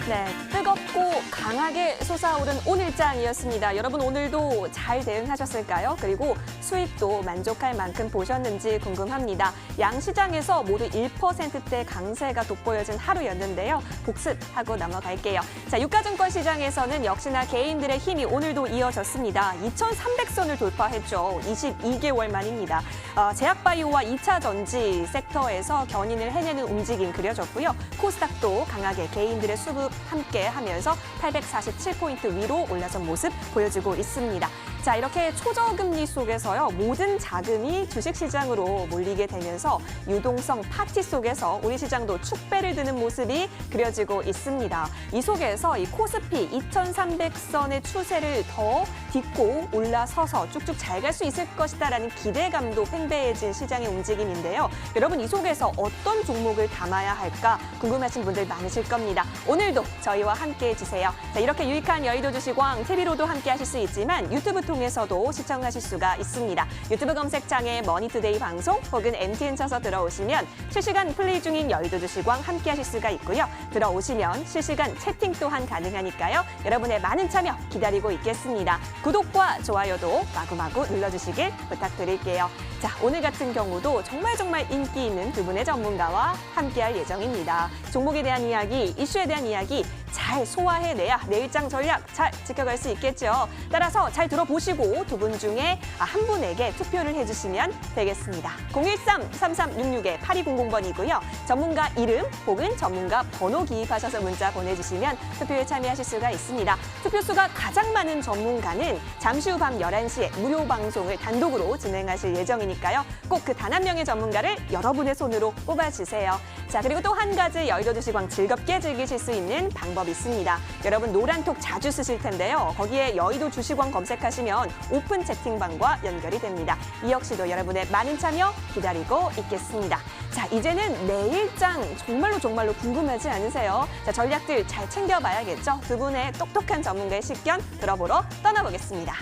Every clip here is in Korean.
네, 뜨겁고 강하게 솟아오른 오늘장이었습니다. 여러분 오늘도 잘 대응하셨을까요? 그리고 수익도 만족할 만큼 보셨는지 궁금합니다. 양 시장에서 모두 1%대 강세가 돋보여진 하루였는데요. 복습하고 넘어갈게요. 자, 유가증권 시장에서는 역시나 개인들의 힘이 오늘도 이어졌습니다. 2,300선을 돌파했죠. 22개월 만입니다. 제약바이오와 2차 전지 섹터에서 견인을 해내는 움직임 그려졌고요. 코스닥도 강하게 개인들의 수급 함께 하면서 847포인트 위로 올라선 모습 보여주고 있습니다. 자, 이렇게 초저금리 속에서요, 모든 자금이 주식시장으로 몰리게 되면서 유동성 파티 속에서 우리 시장도 축배를 드는 모습이 그려지고 있습니다. 이 속에서 이 코스피 2,300선의 추세를 더 딛고 올라서서 쭉쭉 잘 갈 수 있을 것이다라는 기대감도 팽배해진 시장의 움직임인데요. 여러분 이 속에서 어떤 종목을 담아야 할까 궁금하신 분들 많으실 겁니다. 오늘도 저희와 함께해 주세요. 자, 이렇게 유익한 여의도 주식왕 TV로도 함께 하실 수 있지만 유튜브 통해서도 시청하실 수가 있습니다. 유튜브 검색창에 머니투데이 방송 혹은 MTN 쳐서 들어오시면 실시간 플레이 중인 여의도 주식왕 함께 하실 수가 있고요. 들어오시면 실시간 채팅 또한 가능하니까요. 여러분의 많은 참여 기다리고 있겠습니다. 구독과 좋아요도 마구마구 눌러주시길 부탁드릴게요. 자, 오늘 같은 경우도 정말 인기 있는 두 분의 전문가와 함께할 예정입니다. 종목에 대한 이야기, 이슈에 대한 이야기 잘 소화해내야 내일장 전략 잘 지켜갈 수 있겠죠. 따라서 잘 들어보시고 두 분 중에 한 분에게 투표를 해주시면 되겠습니다. 013-3366-8200번이고요. 전문가 이름 혹은 전문가 번호 기입하셔서 문자 보내주시면 투표에 참여하실 수가 있습니다. 투표수가 가장 많은 전문가는 잠시 후 밤 11시에 무료 방송을 단독으로 진행하실 예정이니까요. 꼭 그 단 한 명의 전문가를 여러분의 손으로 뽑아주세요. 자, 그리고 또 한 가지 여의도 주식왕 즐겁게 즐기실 수 있는 방법이 있습니다. 여러분 노란톡 자주 쓰실 텐데요. 거기에 여의도 주식왕 검색하시면 오픈 채팅방과 연결이 됩니다. 이 역시도 여러분의 많은 참여 기다리고 있겠습니다. 자, 이제는 내일장 정말로 궁금하지 않으세요? 자, 전략들 잘 챙겨봐야겠죠? 두 분의 똑똑한 전문가의 식견 들어보러 떠나보겠습니다.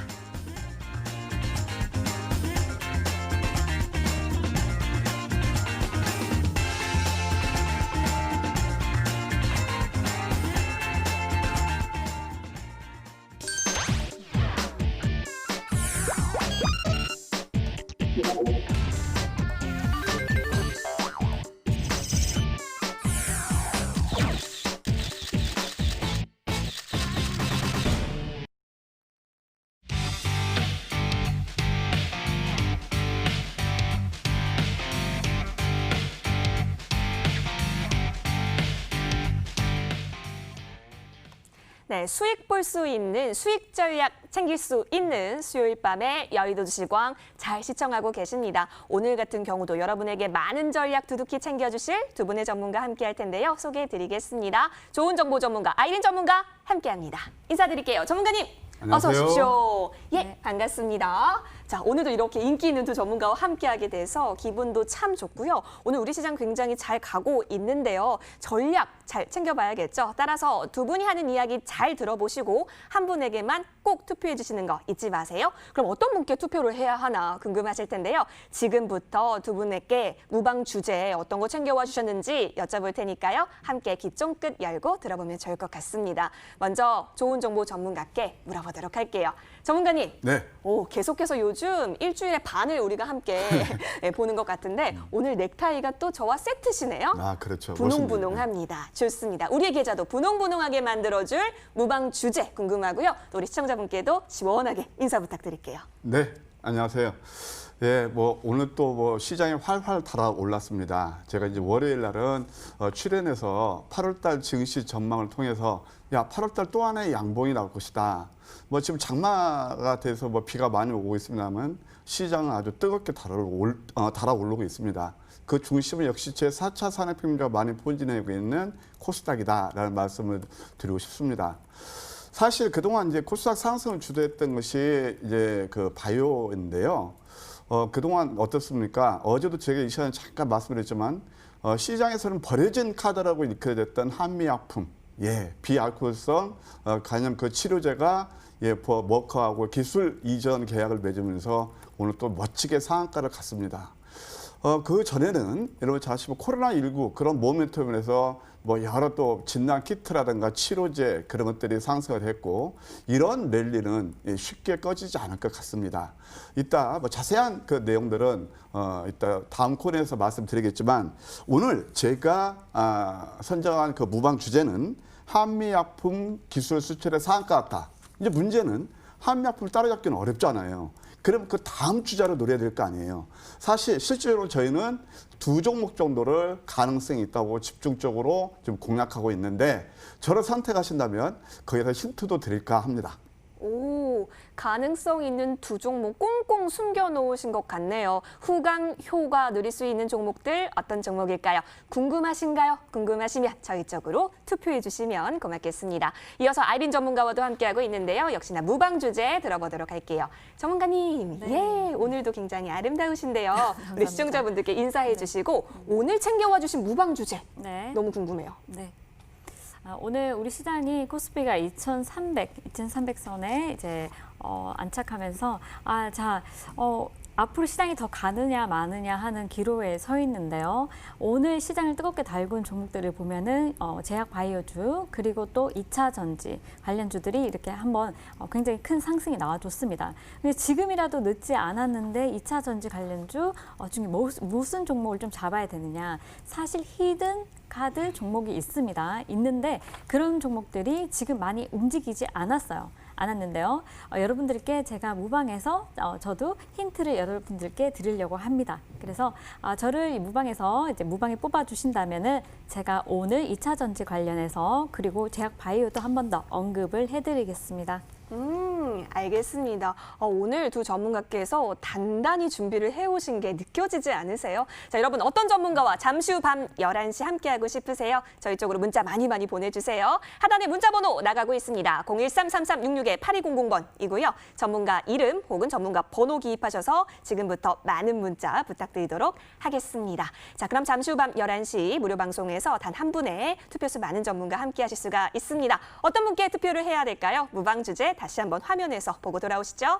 네, 수익 볼 수 있는 수익 전략 챙길 수 있는 수요일 밤에 여의도 주식왕 잘 시청하고 계십니다. 오늘 같은 경우도 여러분에게 많은 전략 두둑히 챙겨주실 두 분의 전문가 함께 할 텐데요. 소개해드리겠습니다. 좋은 정보 전문가 아이린 전문가 함께합니다. 인사드릴게요. 전문가님. 안녕하세요. 어서 오십시오. 예, 반갑습니다. 자, 오늘도 이렇게 인기 있는 두 전문가와 함께하게 돼서 기분도 참 좋고요. 오늘 우리 시장 굉장히 잘 가고 있는데요. 전략 잘 챙겨봐야겠죠. 따라서 두 분이 하는 이야기 잘 들어보시고 한 분에게만 꼭 투표해 주시는 거 잊지 마세요. 그럼 어떤 분께 투표를 해야 하나 궁금하실 텐데요. 지금부터 두 분에게 무방 주제 어떤 거 챙겨와 주셨는지 여쭤볼 테니까요. 함께 귀 쫑긋 열고 들어보면 좋을 것 같습니다. 먼저 좋은 정보 전문가께 물어보도록 할게요. 전문가님. 네. 계속해서 요즘 일주일에 반을 우리가 함께 보는 것 같은데 오늘 넥타이가 또 저와 세트시네요. 아, 그렇죠. 분홍분홍합니다. 좋습니다. 우리의 계좌도 분홍분홍하게 만들어줄 무방 주제 궁금하고요. 또 우리 시청자분께도 시원하게 인사 부탁드릴게요. 네, 안녕하세요. 예, 오늘 또 시장이 활활 달아올랐습니다. 제가 이제 월요일 날은 출연해서 8월달 증시 전망을 통해서 8월달 또 하나의 양봉이 나올 것이다. 지금 장마가 돼서 비가 많이 오고 있습니다만 시장은 아주 뜨겁게 달아오르고 있습니다. 그 중심은 역시 제4차 산업혁명과 많이 본진하고 있는 코스닥이다라는 말씀을 드리고 싶습니다. 사실 그동안 이제 코스닥 상승을 주도했던 것이 이제 그 바이오인데요. 그동안 어떻습니까? 어제도 제가 이 시간에 잠깐 말씀드렸지만 시장에서는 버려진 카드라고 일컬어졌던 한미약품, 비알코올성 간염 그 치료제가 머커하고 기술 이전 계약을 맺으면서 오늘 또 멋지게 상한가를 갔습니다. 그 전에는 여러분 잘 아시면 코로나19 그런 모멘텀에서 뭐 여러 또 진단 키트라든가 치료제 그런 것들이 상승을 했고 이런 랠리는 쉽게 꺼지지 않을 것 같습니다. 이따 뭐 자세한 그 내용들은 이따 다음 코너에서 말씀드리겠지만 오늘 제가 선정한 그 무방 주제는 한미약품 기술 수출의 상한가다. 이제 문제는 한미약품을 따라잡기는 어렵잖아요. 그럼 그 다음 주자를 노려야 될 거 아니에요. 사실 실제로 저희는 두 종목 정도를 가능성이 있다고 집중적으로 좀 공략하고 있는데 저를 선택하신다면 거기에서 힌트도 드릴까 합니다. 오, 가능성 있는 두 종목 꽁꽁 숨겨놓으신 것 같네요. 후광, 효과 누릴 수 있는 종목들 어떤 종목일까요? 궁금하신가요? 궁금하시면 저희 쪽으로 투표해 주시면 고맙겠습니다. 이어서 아이린 전문가와도 함께하고 있는데요. 역시나 무방 주제 들어보도록 할게요. 전문가님, 네. 예, 오늘도 굉장히 아름다우신데요. 우리 시청자분들께 인사해 주시고 오늘 챙겨와 주신 무방 주제 네. 너무 궁금해요. 네. 오늘 우리 시장이 코스피가 2,300선에 이제 안착하면서 앞으로 시장이 더 가느냐 마느냐 하는 기로에 서 있는데요. 오늘 시장을 뜨겁게 달군 종목들을 보면은 제약 바이오주 그리고 또 2차 전지 관련주들이 이렇게 한번 굉장히 큰 상승이 나와줬습니다. 근데 지금이라도 늦지 않았는데 2차 전지 관련주 중에 무슨 종목을 좀 잡아야 되느냐. 사실 히든 카드 종목이 있는데 그런 종목들이 지금 많이 움직이지 않았는데요. 여러분들께 제가 무방에서 저도 힌트를 여러분들께 드리려고 합니다. 그래서 저를 무방에서 이제 무방에 뽑아 주신다면은 제가 오늘 2차 전지 관련해서 그리고 제약 바이오도 한 번 더 언급을 해드리겠습니다. 알겠습니다. 오늘 두 전문가께서 단단히 준비를 해오신 게 느껴지지 않으세요? 자, 여러분 어떤 전문가와 잠시 후 밤 11시 함께하고 싶으세요? 저희 쪽으로 문자 많이 보내주세요. 하단에 문자번호 나가고 있습니다. 0133366-8200번이고요. 전문가 이름 혹은 전문가 번호 기입하셔서 지금부터 많은 문자 부탁드리도록 하겠습니다. 자, 그럼 잠시 후 밤 11시 무료 방송에서 단 한 분의 투표수 많은 전문가 함께하실 수가 있습니다. 어떤 분께 투표를 해야 될까요? 무방 주제 다시 한번 화면에서 보고 돌아오시죠.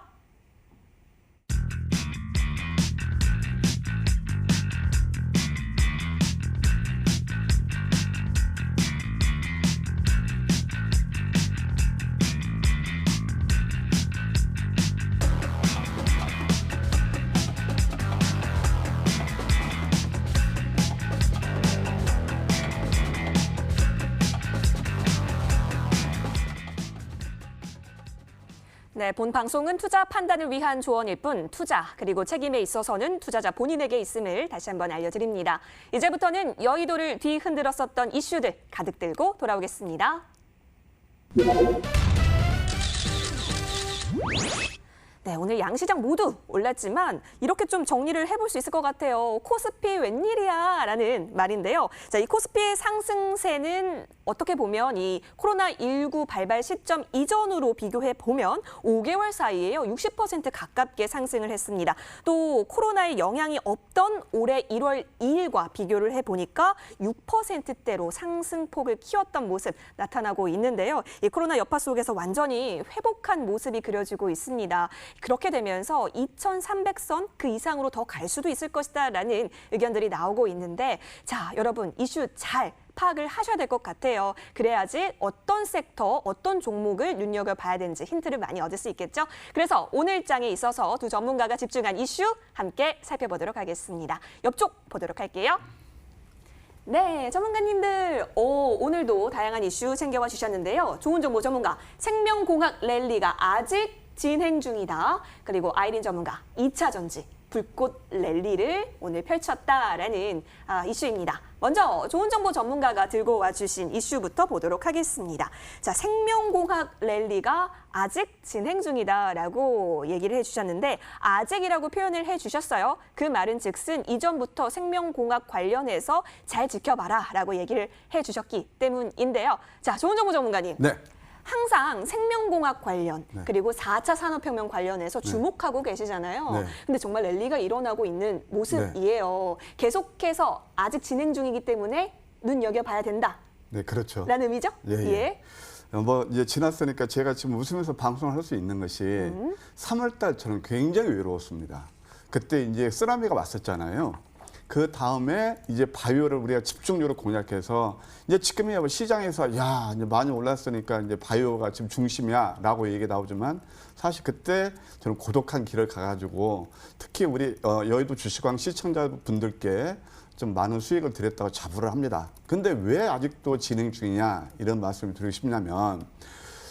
네, 본 방송은 투자 판단을 위한 조언일 뿐 투자 그리고 책임에 있어서는 투자자 본인에게 있음을 다시 한번 알려드립니다. 이제부터는 여의도를 뒤흔들었었던 이슈들 가득 들고 돌아오겠습니다. 네, 오늘 양시장 모두 올랐지만 이렇게 좀 정리를 해볼 수 있을 것 같아요. 코스피 웬일이야 라는 말인데요. 자, 이 코스피의 상승세는 어떻게 보면 이 코로나19 발발 시점 이전으로 비교해 보면 5개월 사이에요. 60% 가깝게 상승을 했습니다. 또 코로나의 영향이 없던 올해 1월 2일과 비교를 해보니까 6%대로 상승폭을 키웠던 모습 나타나고 있는데요. 이 코로나 여파 속에서 완전히 회복한 모습이 그려지고 있습니다. 그렇게 되면서 2,300선 그 이상으로 더 갈 수도 있을 것이다라는 의견들이 나오고 있는데 자, 여러분 이슈 잘 파악을 하셔야 될 것 같아요. 그래야지 어떤 섹터, 어떤 종목을 눈여겨봐야 되는지 힌트를 많이 얻을 수 있겠죠. 그래서 오늘 장에 있어서 두 전문가가 집중한 이슈 함께 살펴보도록 하겠습니다. 옆쪽 보도록 할게요. 네, 전문가님들 오늘도 다양한 이슈 챙겨와 주셨는데요. 좋은 정보 전문가, 생명공학 랠리가 아직 진행 중이다. 그리고 아이린 전문가, 2차 전지, 불꽃 랠리를 오늘 펼쳤다라는 이슈입니다. 먼저 좋은 정보 전문가가 들고 와주신 이슈부터 보도록 하겠습니다. 자, 생명공학 랠리가 아직 진행 중이다라고 얘기를 해주셨는데 아직이라고 표현을 해주셨어요. 그 말은 즉슨 이전부터 생명공학 관련해서 잘 지켜봐라라고 얘기를 해주셨기 때문인데요. 자, 좋은 정보 전문가님. 네. 항상 생명공학 관련 네. 그리고 4차 산업혁명 관련해서 주목하고 계시잖아요. 네. 근데 정말 랠리가 일어나고 있는 모습이에요. 계속해서 아직 진행 중이기 때문에 눈여겨봐야 된다. 네, 그렇죠. 라는 의미죠? 예. 뭐 이제 지났으니까 제가 지금 웃으면서 방송을 할 수 있는 것이 3월 달 저는 굉장히 외로웠습니다. 그때 이제 쓰나미가 왔었잖아요. 그 다음에 이제 바이오를 우리가 집중적으로 공략해서 이제 지금이야 뭐 시장에서 야 이제 많이 올랐으니까 이제 바이오가 지금 중심이야라고 얘기 나오지만 사실 그때 저는 고독한 길을 가가지고 특히 우리 여의도 주식왕 시청자분들께 좀 많은 수익을 드렸다고 자부를 합니다. 근데 왜 아직도 진행 중이냐 이런 말씀을 드리고 싶냐면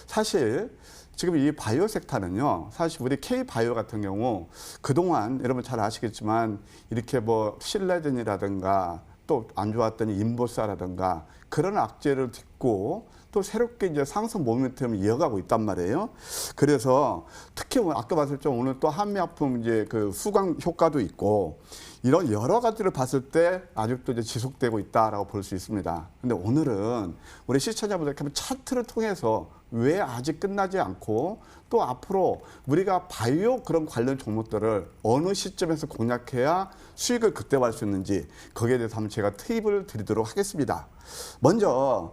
사실 지금 이 바이오 섹터는요, 사실 우리 K바이오 같은 경우 그동안 여러분 잘 아시겠지만 이렇게 뭐 신레전이라든가 또 안 좋았던 인보사라든가 그런 악재를 딛고 또 새롭게 이제 상승 모멘텀을 이어가고 있단 말이에요. 그래서 특히 아까 봤을 때 오늘 또 한미약품 이제 그 수강 효과도 있고 이런 여러 가지를 봤을 때 아직도 이제 지속되고 있다라고 볼 수 있습니다. 근데 오늘은 우리 시청자분들께 한번 차트를 통해서 왜 아직 끝나지 않고 또 앞으로 우리가 바이오 그런 관련 종목들을 어느 시점에서 공략해야 수익을 극대화할 수 있는지 거기에 대해서 한번 제가 팁을 드리도록 하겠습니다. 먼저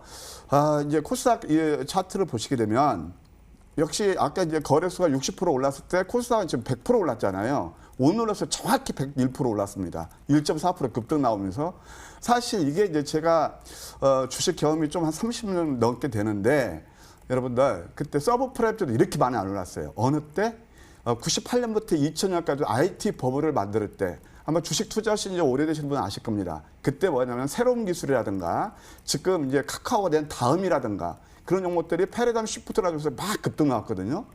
이제 코스닥 차트를 보시게 되면 역시 아까 이제 거래수가 60% 올랐을 때 코스닥은 지금 100% 올랐잖아요. 오늘로서 정확히 101% 올랐습니다. 1.4% 급등 나오면서 사실 이게 이제 제가 주식 경험이 좀 한 30년 넘게 되는데 여러분들 그때 서브프라임 때도 이렇게 많이 안 올랐어요. 어느 때? 98년부터 2000년까지 IT 버블을 만들 때 아마 주식 투자하신 지 오래되신 분은 아실 겁니다. 그때 뭐냐면 새로운 기술이라든가 지금 이제 카카오가 된 다음이라든가 그런 종목들이 패러다임 시프트라고 해서 막 급등 나왔거든요.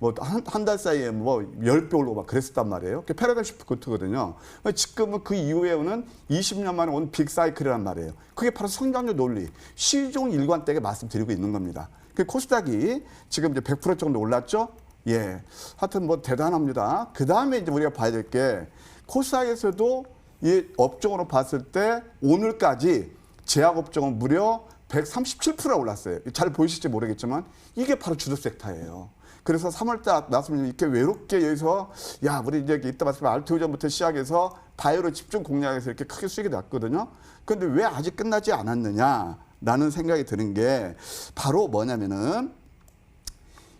한 달 사이에 10배 오르고 막 그랬었단 말이에요. 그게 패러다임 시프트거든요. 지금은 그 이후에 오는 20년 만에 온 빅사이클이란 말이에요. 그게 바로 성장률 논리, 시종 일관되게 말씀드리고 있는 겁니다. 그 코스닥이 지금 이제 100% 정도 올랐죠? 예. 하여튼 뭐 대단합니다. 그 다음에 이제 우리가 봐야 될 게 코스닥에서도 이 업종으로 봤을 때 오늘까지 제약 업종은 무려 137% 올랐어요. 잘 보이실지 모르겠지만 이게 바로 주도 섹터예요. 그래서 3월달 말씀드린 이렇게 외롭게 여기서 야 우리 이제 이따 말씀 알트오전부터 시작해서 바이오로 집중 공략해서 이렇게 크게 수익이 났거든요. 그런데 왜 아직 끝나지 않았느냐라는 생각이 드는 게 바로 뭐냐면은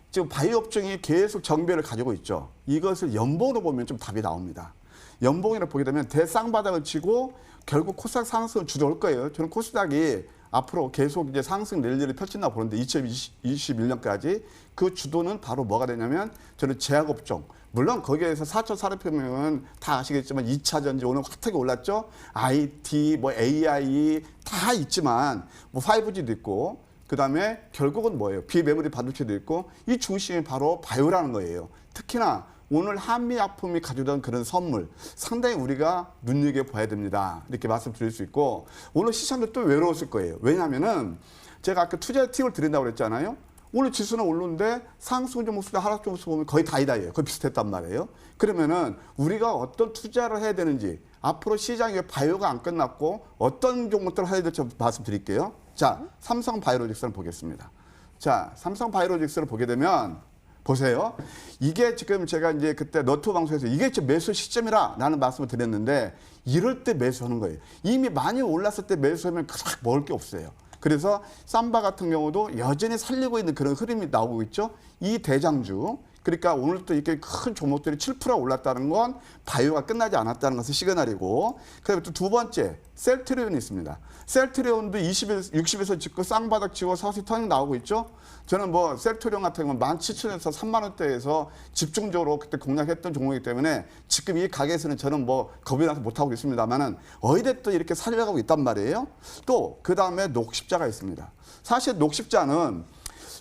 지금 바이오 업종이 계속 정배를 가지고 있죠. 이것을 연봉으로 보면 좀 답이 나옵니다. 연봉이라 보게 되면 대쌍바닥을 치고 결국 코스닥 상승을 주도할 거예요. 저는 코스닥이 앞으로 계속 이제 상승 랠리를 펼친다 보는데 2021년까지 그 주도는 바로 뭐가 되냐면 저는 제약업종. 물론 거기에서 4,400평은 다 아시겠지만 2차 전지 오늘 핫하게 올랐죠. IT, 뭐 AI 다 있지만 뭐 5G도 있고 그다음에 결국은 뭐예요? 비메모리 반도체도 있고 이 중심이 바로 바이오라는 거예요. 특히나 오늘 한미약품이 가져온 그런 선물 상당히 우리가 눈여겨봐야 됩니다. 이렇게 말씀드릴 수 있고 오늘 시장도 또 외로웠을 거예요. 왜냐하면은 제가 아까 투자 팁을 드린다고 그랬잖아요. 오늘 지수는 오르는데 상승 종목수나 하락 종목수 보면 거의 다이다예요. 거의 비슷했단 말이에요. 그러면은 우리가 어떤 투자를 해야 되는지 앞으로 시장에 바이오가 안 끝났고 어떤 종목들을 해야 될지 말씀드릴게요. 자, 삼성바이오로직스를 보겠습니다. 자, 삼성바이오로직스를 보게 되면 보세요. 이게 지금 제가 이제 그때 너튜브 방송에서 이게 지금 매수 시점이라는 말씀을 드렸는데 이럴 때 매수하는 거예요. 이미 많이 올랐을 때 매수하면 그닥 먹을 게 없어요. 그래서 삼바 같은 경우도 여전히 살리고 있는 그런 흐름이 나오고 있죠. 이 대장주. 그러니까 오늘 또 이렇게 큰 종목들이 7% 올랐다는 건 바이오가 끝나지 않았다는 것은 시그널이고 그다음에 또 두 번째 셀트리온이 있습니다. 셀트리온도 60에서 찍고 쌍바닥 치고 서서히 터닝 나오고 있죠. 저는 뭐 셀트리온 같은 경우는 17,000에서 3만 원대에서 집중적으로 그때 공략했던 종목이기 때문에 지금 이 가게에서는 저는 뭐 겁이 나서 못하고 있습니다만은 어디됐든 이렇게 살려가고 있단 말이에요. 또 그 다음에 녹십자가 있습니다. 사실 녹십자는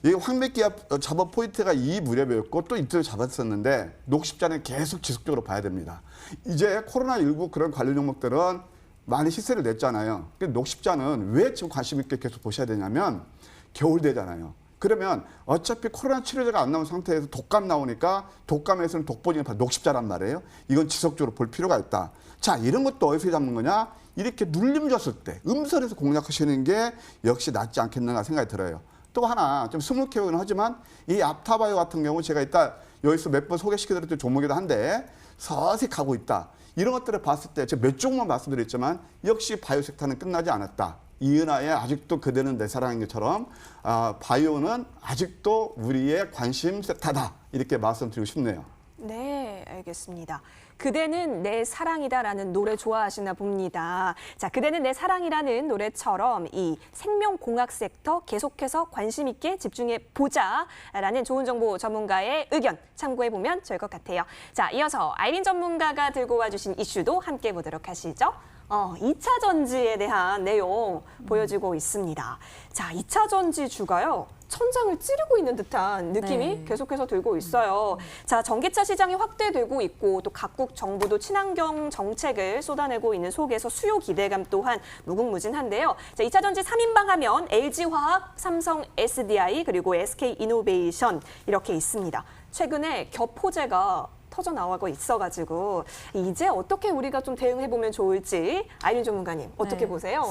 이 황맥기압 작업 포인트가 이 무렵이었고 또 이틀 잡았었는데 녹십자는 계속 지속적으로 봐야 됩니다. 이제 코로나19 그런 관련 종목들은 많이 시세를 냈잖아요. 녹십자는 왜 지금 관심 있게 계속 보셔야 되냐면 겨울 되잖아요. 그러면 어차피 코로나 치료제가 안 나온 상태에서 독감 나오니까 독감에서는 독보증이 바로 녹십자란 말이에요. 이건 지속적으로 볼 필요가 있다. 자, 이런 것도 어디서 잡는 거냐? 이렇게 눌림 줬을 때 음선에서 공략하시는 게 역시 낫지 않겠는가 생각이 들어요. 또 하나 좀 스물케어는 하지만 이 앞타바이오 같은 경우 제가 이따 여기서 몇 번 소개시켜드렸던 종목이긴 한데 서서히 가고 있다. 이런 것들을 봤을 때 제가 몇 종목만 말씀드렸지만 역시 바이오 섹터는 끝나지 않았다. 이은하의 아직도 그대는 내 사랑인 것처럼 바이오는 아직도 우리의 관심 섹터다. 이렇게 말씀드리고 싶네요. 네, 알겠습니다. 그대는 내 사랑이다라는 노래 좋아하시나 봅니다. 자, 그대는 내 사랑이라는 노래처럼 이 생명공학 섹터 계속해서 관심 있게 집중해 보자라는 좋은 정보 전문가의 의견 참고해 보면 좋을 것 같아요. 자, 이어서 아이린 전문가가 들고 와주신 이슈도 함께 보도록 하시죠. 2차 전지에 대한 내용 보여지고 있습니다. 자, 2차 전지주가요. 천장을 찌르고 있는 듯한 느낌이 네. 계속해서 들고 있어요. 자, 전기차 시장이 확대되고 있고 또 각국 정부도 친환경 정책을 쏟아내고 있는 속에서 수요 기대감 또한 무궁무진한데요. 자, 2차 전지 3인방 하면 LG화학, 삼성 SDI 그리고 SK이노베이션 이렇게 있습니다. 최근에 겹 호재가 터져 나오고 있어가지고 이제 어떻게 우리가 좀 대응해보면 좋을지 아이린 전문가님 어떻게 네. 보세요?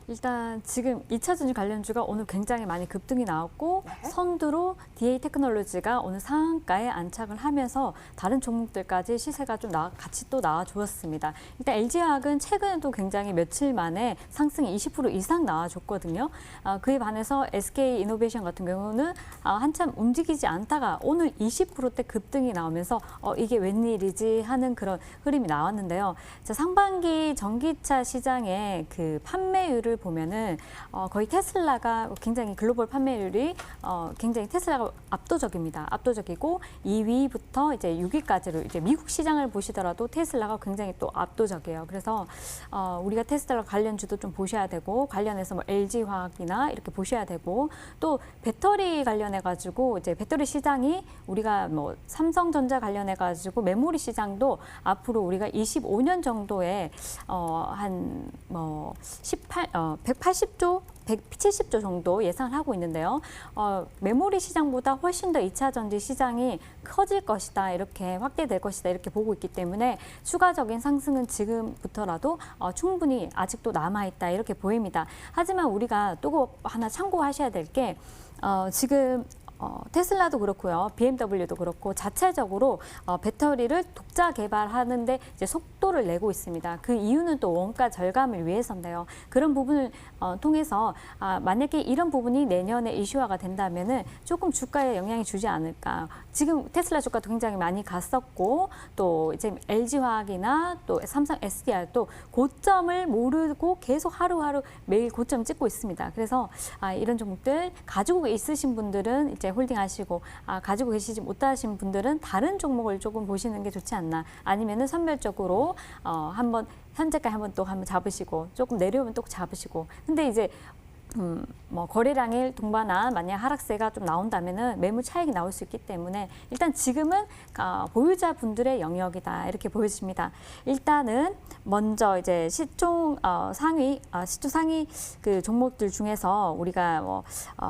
일단 지금 2차 전지 관련주가 오늘 굉장히 많이 급등이 나왔고 네. 선두로 DA 테크놀로지가 오늘 상한가에 안착을 하면서 다른 종목들까지 시세가 좀 같이 또 나와주었습니다. 일단 LG화학은 최근에도 굉장히 며칠 만에 상승이 20% 이상 나와줬거든요. 그에 반해서 SK이노베이션 같은 경우는 한참 움직이지 않다가 오늘 20%대 급등이 나오면서 이게 웬일이지 하는 그런 흐름이 나왔는데요. 자, 상반기 전기차 시장의 그 판매율을 보면은 거의 테슬라가 굉장히 글로벌 판매율이 굉장히 테슬라가 압도적입니다. 압도적이고 2위부터 이제 6위까지로 이제 미국 시장을 보시더라도 테슬라가 굉장히 또 압도적이에요. 그래서 우리가 테슬라 관련주도 좀 보셔야 되고 관련해서 뭐 LG화학이나 이렇게 보셔야 되고 또 배터리 관련해 가지고 이제 배터리 시장이 우리가 뭐 삼성전자 관련해 가지고 메모리 시장도 앞으로 우리가 25년 정도에 한 뭐 180조 170조 정도 예상을 하고 있는데요. 메모리 시장보다 훨씬 더 2차 전지 시장이 커질 것이다, 이렇게 확대될 것이다, 이렇게 보고 있기 때문에 추가적인 상승은 지금부터라도 충분히 아직도 남아있다, 이렇게 보입니다. 하지만 우리가 또 하나 참고하셔야 될 게 지금 테슬라도 그렇고요, BMW도 그렇고 자체적으로 배터리를 독자 개발하는데 이제 속도를 내고 있습니다. 그 이유는 또 원가 절감을 위해서인데요. 그런 부분을 통해서 만약에 이런 부분이 내년에 이슈화가 된다면은 조금 주가에 영향이 주지 않을까. 지금 테슬라 주가도 굉장히 많이 갔었고 또 이제 LG화학이나 또 삼성 SDI도 고점을 모르고 계속 하루하루 매일 고점 찍고 있습니다. 그래서 이런 종목들 가지고 있으신 분들은 이제 홀딩하시고 가지고 계시지 못하신 분들은 다른 종목을 조금 보시는 게 좋지 않나. 아니면은 선별적으로 한번 현재가 한번 잡으시고 조금 내려오면 또 잡으시고. 근데 이제 뭐 거래량일 동반한 만약 하락세가 좀 나온다면은 매물 차익이 나올 수 있기 때문에 일단 지금은 보유자분들의 영역이다, 이렇게 보여집니다. 일단은 먼저 이제 시총 상위 그 종목들 중에서 우리가 뭐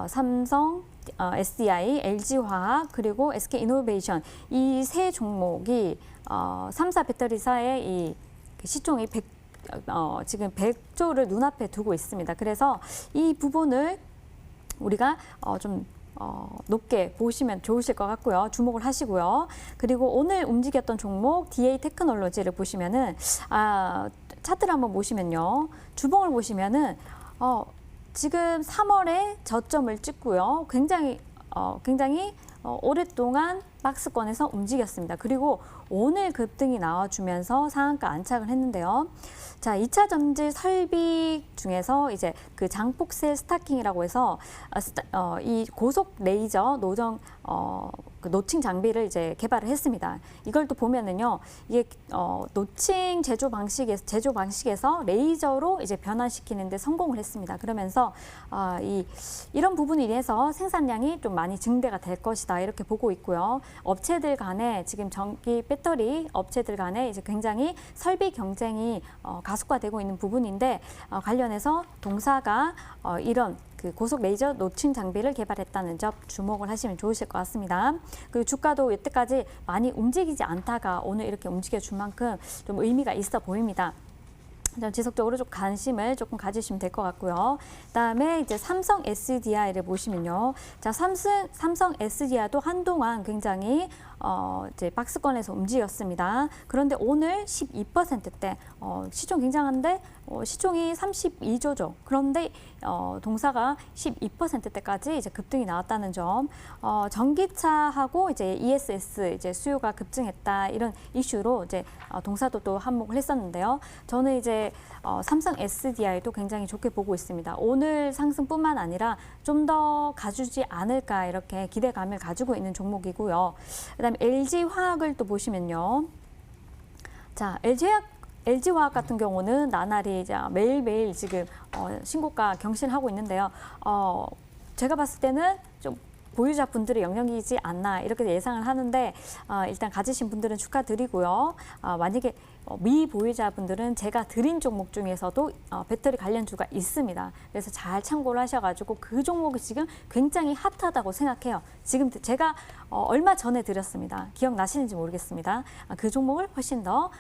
삼성, SDI, LG화학 그리고 SK이노베이션 이 세 종목이 3사 배터리사의 이 시총이 지금 100조를 눈앞에 두고 있습니다. 그래서 이 부분을 우리가 좀 높게 보시면 좋으실 것 같고요. 주목을 하시고요. 그리고 오늘 움직였던 종목 DA 테크놀로지를 보시면은 차트를 한번 보시면요. 주봉을 보시면은 지금 3월에 저점을 찍고요. 굉장히 오랫동안 박스권에서 움직였습니다. 그리고 오늘 급등이 나와주면서 상한가 안착을 했는데요. 자, 2차 전지 설비 중에서 이제 그 장폭셀 스타킹이라고 해서 이 고속 레이저 그 노칭 장비를 이제 개발을 했습니다. 이걸 또 보면은요, 이게 노칭 제조 방식에서 레이저로 이제 변환시키는데 성공을 했습니다. 그러면서 이런 부분에 인해서 생산량이 좀 많이 증대가 될 것이다, 이렇게 보고 있고요. 업체들 간에 지금 전기 배터리 업체들 간에 이제 굉장히 설비 경쟁이 가속화되고 있는 부분인데 관련해서 동사가 이런 그 고속 레이저 노칭 장비를 개발했다는 점 주목을 하시면 좋으실 것 같습니다. 그리고 주가도 여태까지 많이 움직이지 않다가 오늘 이렇게 움직여준 만큼 좀 의미가 있어 보입니다. 지속적으로 좀 관심을 조금 가지시면 될 것 같고요. 그다음에 이제 삼성 SDI를 보시면요. 자, 삼성 SDI도 한동안 굉장히 이제 박스권에서 움직였습니다. 그런데 오늘 12%대 시총 굉장한데 시총이 32조죠. 그런데 동사가 12%대까지 이제 급등이 나왔다는 점, 전기차하고 이제 ESS 이제 수요가 급증했다 이런 이슈로 이제 동사도 또 한몫을 했었는데요. 저는 이제 삼성 SDI도 굉장히 좋게 보고 있습니다. 오늘 상승뿐만 아니라 좀 더 가주지 않을까 이렇게 기대감을 가지고 있는 종목이고요. 그다음에 LG화학을 또 보시면요. 자, LG화학 같은 경우는 나날이 이제 매일매일 지금 신고가 경신하고 있는데요. 제가 봤을 때는 좀 보유자분들의 영역이지 않나 이렇게 예상을 하는데 일단 가지신 분들은 축하드리고요. 만약에 미보유자분들은 제가 드린 종목 중에서도 배터리 관련주가 있습니다. 그래서 잘 참고를 하셔가지고 그 종목이 지금 굉장히 핫하다고 생각해요. 지금 제가 얼마 전에 드렸습니다. 기억나시는지 모르겠습니다. 그 종목을 훨씬 더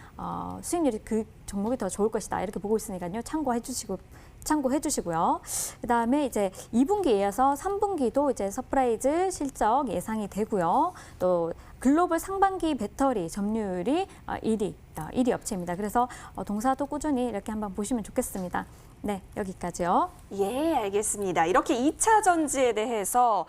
수익률이 그 종목이 더 좋을 것이다 이렇게 보고 있으니까요. 참고해 주시고요. 그다음에 이제 2분기에 이어서 3분기도 이제 서프라이즈 실적 예상이 되고요. 또 글로벌 상반기 배터리 점유율이 1위 업체입니다. 그래서 동사도 꾸준히 이렇게 한번 보시면 좋겠습니다. 네, 여기까지요. 예, 알겠습니다. 이렇게 2차 전지에 대해서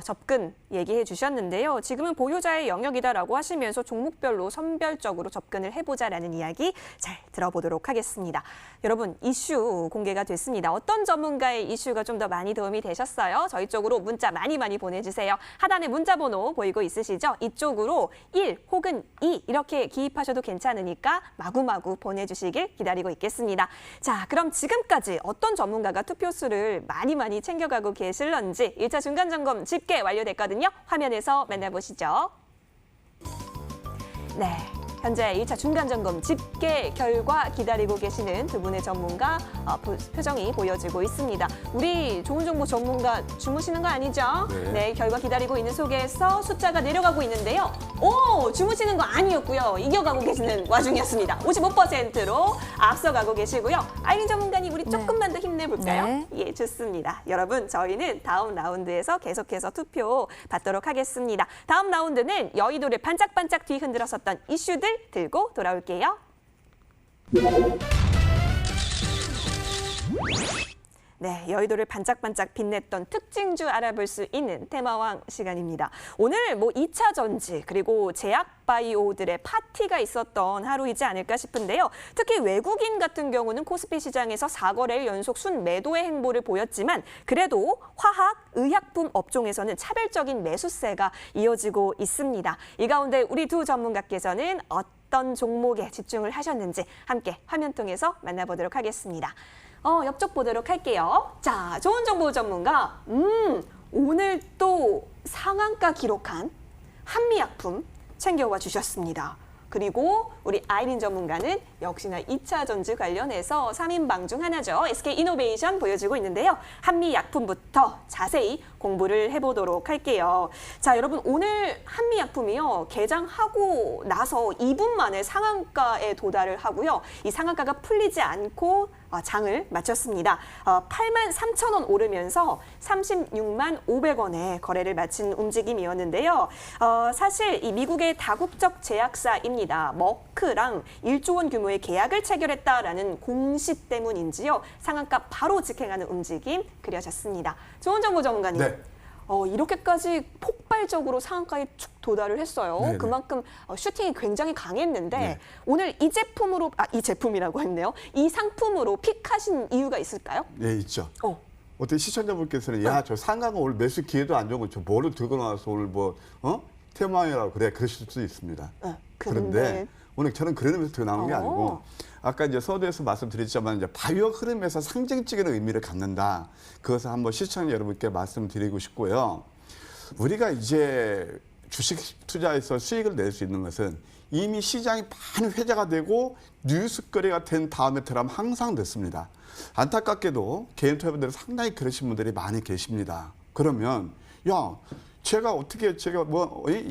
접근 얘기해 주셨는데요. 지금은 보유자의 영역이다라고 하시면서 종목별로 선별적으로 접근을 해보자라는 이야기 잘 들어보도록 하겠습니다. 여러분, 이슈 공개가 됐습니다. 어떤 전문가의 이슈가 좀 더 많이 도움이 되셨어요? 저희 쪽으로 문자 많이 보내주세요. 하단에 문자 번호 보이고 있으시죠? 이쪽으로 1 혹은 2 이렇게 기입하셔도 괜찮으니까 마구마구 보내주시길 기다리고 있겠습니다. 자, 그럼 지금까지 어떤 전문가가 투표수를 많이 챙겨가고 계실런지 1차 중간점검 집계 완료됐거든요. 화면에서 만나보시죠. 네, 현재 1차 중간점검 집계 결과 기다리고 계시는 두 분의 전문가 표정이 보여지고 있습니다. 우리 좋은 정보 전문가 주무시는 거 아니죠? 네, 결과 기다리고 있는 속에서 숫자가 내려가고 있는데요. 주무시는 거 아니었고요. 이겨가고 계시는 와중이었습니다. 55%로 앞서가고 계시고요. 아이린 전문가님, 우리 조금만 더 힘내볼까요? 네. 예, 좋습니다. 여러분, 저희는 다음 라운드에서 계속해서 투표 받도록 하겠습니다. 다음 라운드는 여의도를 반짝반짝 뒤흔들었었던 이슈들 들고 돌아올게요. 네, 여의도를 반짝반짝 빛냈던 특징주 알아볼 수 있는 테마왕 시간입니다. 오늘 2차 전지 그리고 제약바이오들의 파티가 있었던 하루이지 않을까 싶은데요. 특히 외국인 같은 경우는 코스피 시장에서 4거래일 연속 순매도의 행보를 보였지만 그래도 화학, 의약품 업종에서는 차별적인 매수세가 이어지고 있습니다. 이 가운데 우리 두 전문가께서는 어떤 종목에 집중을 하셨는지 함께 화면 통해서 만나보도록 하겠습니다. 옆쪽 보도록 할게요. 자, 좋은 정보 전문가. 오늘 또 상한가 기록한 한미약품 챙겨와 주셨습니다. 그리고 우리 아이린 전문가는 역시나 2차 전지 관련해서 3인방 중 하나죠. SK이노베이션 보여주고 있는데요. 한미약품부터 자세히 공부를 해보도록 할게요. 자, 여러분, 오늘 한미약품이요. 개장하고 나서 2분 만에 상한가에 도달을 하고요. 이 상한가가 풀리지 않고 장을 마쳤습니다. 83,000원 오르면서 36만 500원에 거래를 마친 움직임이었는데요. 사실 이 미국의 다국적 제약사입니다. 머크랑 1조 원 규모의 계약을 체결했다라는 공시 때문인지요. 상한가 바로 직행하는 움직임 그려졌습니다. 좋은 정보 전문가님. 네. 이렇게까지 폭발적으로 상한가에 쭉 도달을 했어요. 네네. 그만큼 슈팅이 굉장히 강했는데 네. 오늘 이 제품이라고 했네요. 이 상품으로 픽하신 이유가 있을까요? 네, 있죠. 어떻게 시청자분께서는 저 상가가 오늘 매수 기회도 안 좋은 저 뭐를 들고 나와서 오늘 테마이라고 그래 그러실 수 있습니다. 그런데 오늘 저는 그런 의미에서 들고 나온 게 아니고 아까 이제 서두에서 말씀드렸지만 이제 바이오 흐름에서 상징적인 의미를 갖는다. 그것을 한번 시청자 여러분께 말씀드리고 싶고요. 우리가 이제 주식 투자에서 수익을 낼 수 있는 것은 이미 시장이 많이 회자가 되고 뉴스거리가 된 다음에 들어가면 항상 됐습니다. 안타깝게도 개인 투자분들은 상당히 그러신 분들이 많이 계십니다. 그러면 제가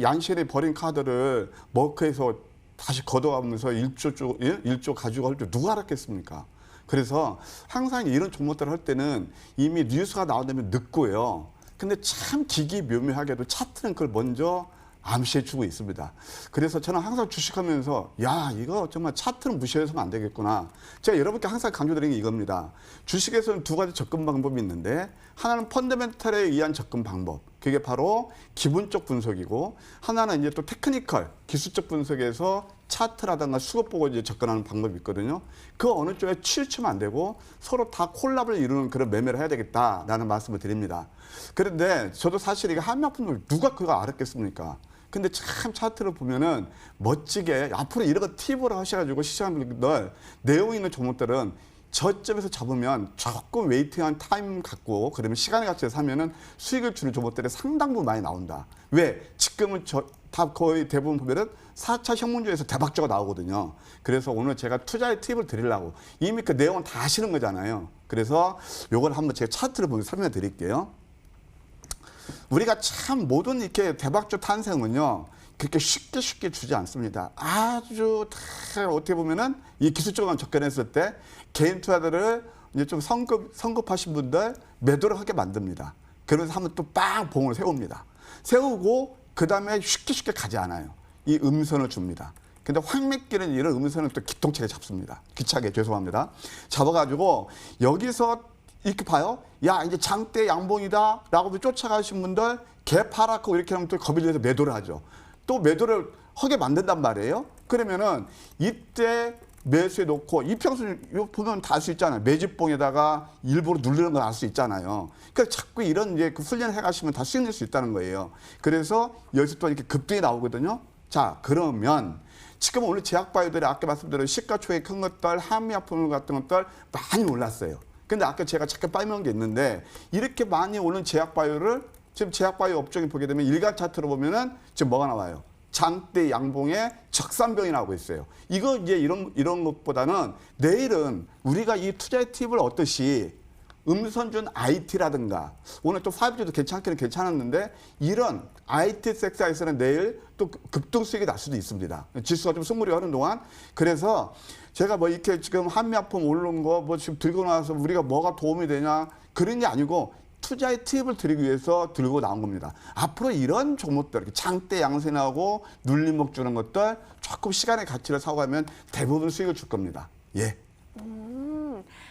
양실에 버린 카드를 머크에서 다시 걷어가면서 1조 가지고 갈 줄 누가 알았겠습니까? 그래서 항상 이런 종목들을 할 때는 이미 뉴스가 나온다면 늦고요. 근데 참 기기묘묘하게도 차트는 그걸 먼저 암시해주고 있습니다. 그래서 저는 항상 주식하면서 야 이거 정말 차트는 무시해서는 안 되겠구나. 제가 여러분께 항상 강조드리는 게 이겁니다. 주식에서는 두 가지 접근 방법이 있는데 하나는 펀더멘털에 의한 접근 방법. 그게 바로 기본적 분석이고 하나는 이제 또 테크니컬 기술적 분석에서 차트라든가 수급 보고 이제 접근하는 방법이 있거든요. 그 어느 쪽에 치우치면 안 되고 서로 다 콜랍을 이루는 그런 매매를 해야 되겠다라는 말씀을 드립니다. 그런데 저도 사실 이게 한미약품을 누가 그거 알았겠습니까? 근데 참 차트를 보면은 멋지게 앞으로 이런 거 팁으로 하셔가지고 시청자분들 내용 있는 종목들은 저점에서 잡으면 조금 웨이팅한 타임 갖고 그러면 시간을 같이 사면은 수익을 주는 종목들이 상당 부분 많이 나온다. 왜? 지금은 다 거의 대부분 보면은 4차 혁명주에서 대박주가 나오거든요. 그래서 오늘 제가 투자의 팁을 드리려고 이미 그 내용은 다 아시는 거잖아요. 그래서 요걸 한번 제가 차트를 보면 설명해 드릴게요. 우리가 참 모든 이렇게 대박주 탄생은요. 그렇게 쉽게 주지 않습니다. 아주 다 어떻게 보면은 이 기술적으로 접근했을 때 개인 투자들을 이제 좀 성급하신 분들 매도를 하게 만듭니다. 그러면서 한번 또 빵 봉을 세웁니다. 세우고 그 다음에 쉽게 가지 않아요. 이 음선을 줍니다. 근데 황맥기는 이런 음선을 또 기통차게 잡습니다. 기차게 죄송합니다. 잡아가지고 여기서 이렇게 봐요. 야 이제 장대 양봉이다 라고 쫓아가신 분들 개 팔았고 이렇게 하면 또 겁이 내서 매도를 하죠. 또 매도를 하게 만든단 말이에요. 그러면은 이때 매수해 놓고 이평선 보면 다 알 수 있잖아요. 매집봉에다가 일부러 누르는 걸 알 수 있잖아요. 그러니까 자꾸 이런 이제 그 훈련을 해가시면 다 수익 낼 수 있다는 거예요. 그래서 여기서 또 이렇게 급등이 나오거든요. 자 그러면 지금 오늘 제약바이오들이 아까 말씀드린 시가총액 큰 것들, 한미약품 같은 것들 많이 올랐어요. 근데 아까 제가 잠깐 빠져나온 게 있는데 이렇게 많이 오른 제약바이오를 지금 제약바이오 업종이 보게 되면 일간 차트로 보면은 지금 뭐가 나와요? 장대 양봉에 적산병이 나오고 있어요. 이거 이제 이런 것보다는 내일은 우리가 이 투자의 팁을 얻듯이 음선준 IT라든가 오늘 또 5G도 괜찮기는 괜찮았는데 이런 IT 섹터에서는 내일 또 급등 수익이 날 수도 있습니다. 지수가 좀 승물이 하는 동안. 그래서 제가 뭐 이렇게 지금 한미약품 오른 거 뭐 지금 들고 나와서 우리가 뭐가 도움이 되냐 그런 게 아니고 투자의 팁을 드리기 위해서 들고 나온 겁니다. 앞으로 이런 종목들, 이렇게 장대 양sen하고 눌림목 주는 것들 조금 시간의 가치를 사고하면 대부분 수익을 줄 겁니다. 예.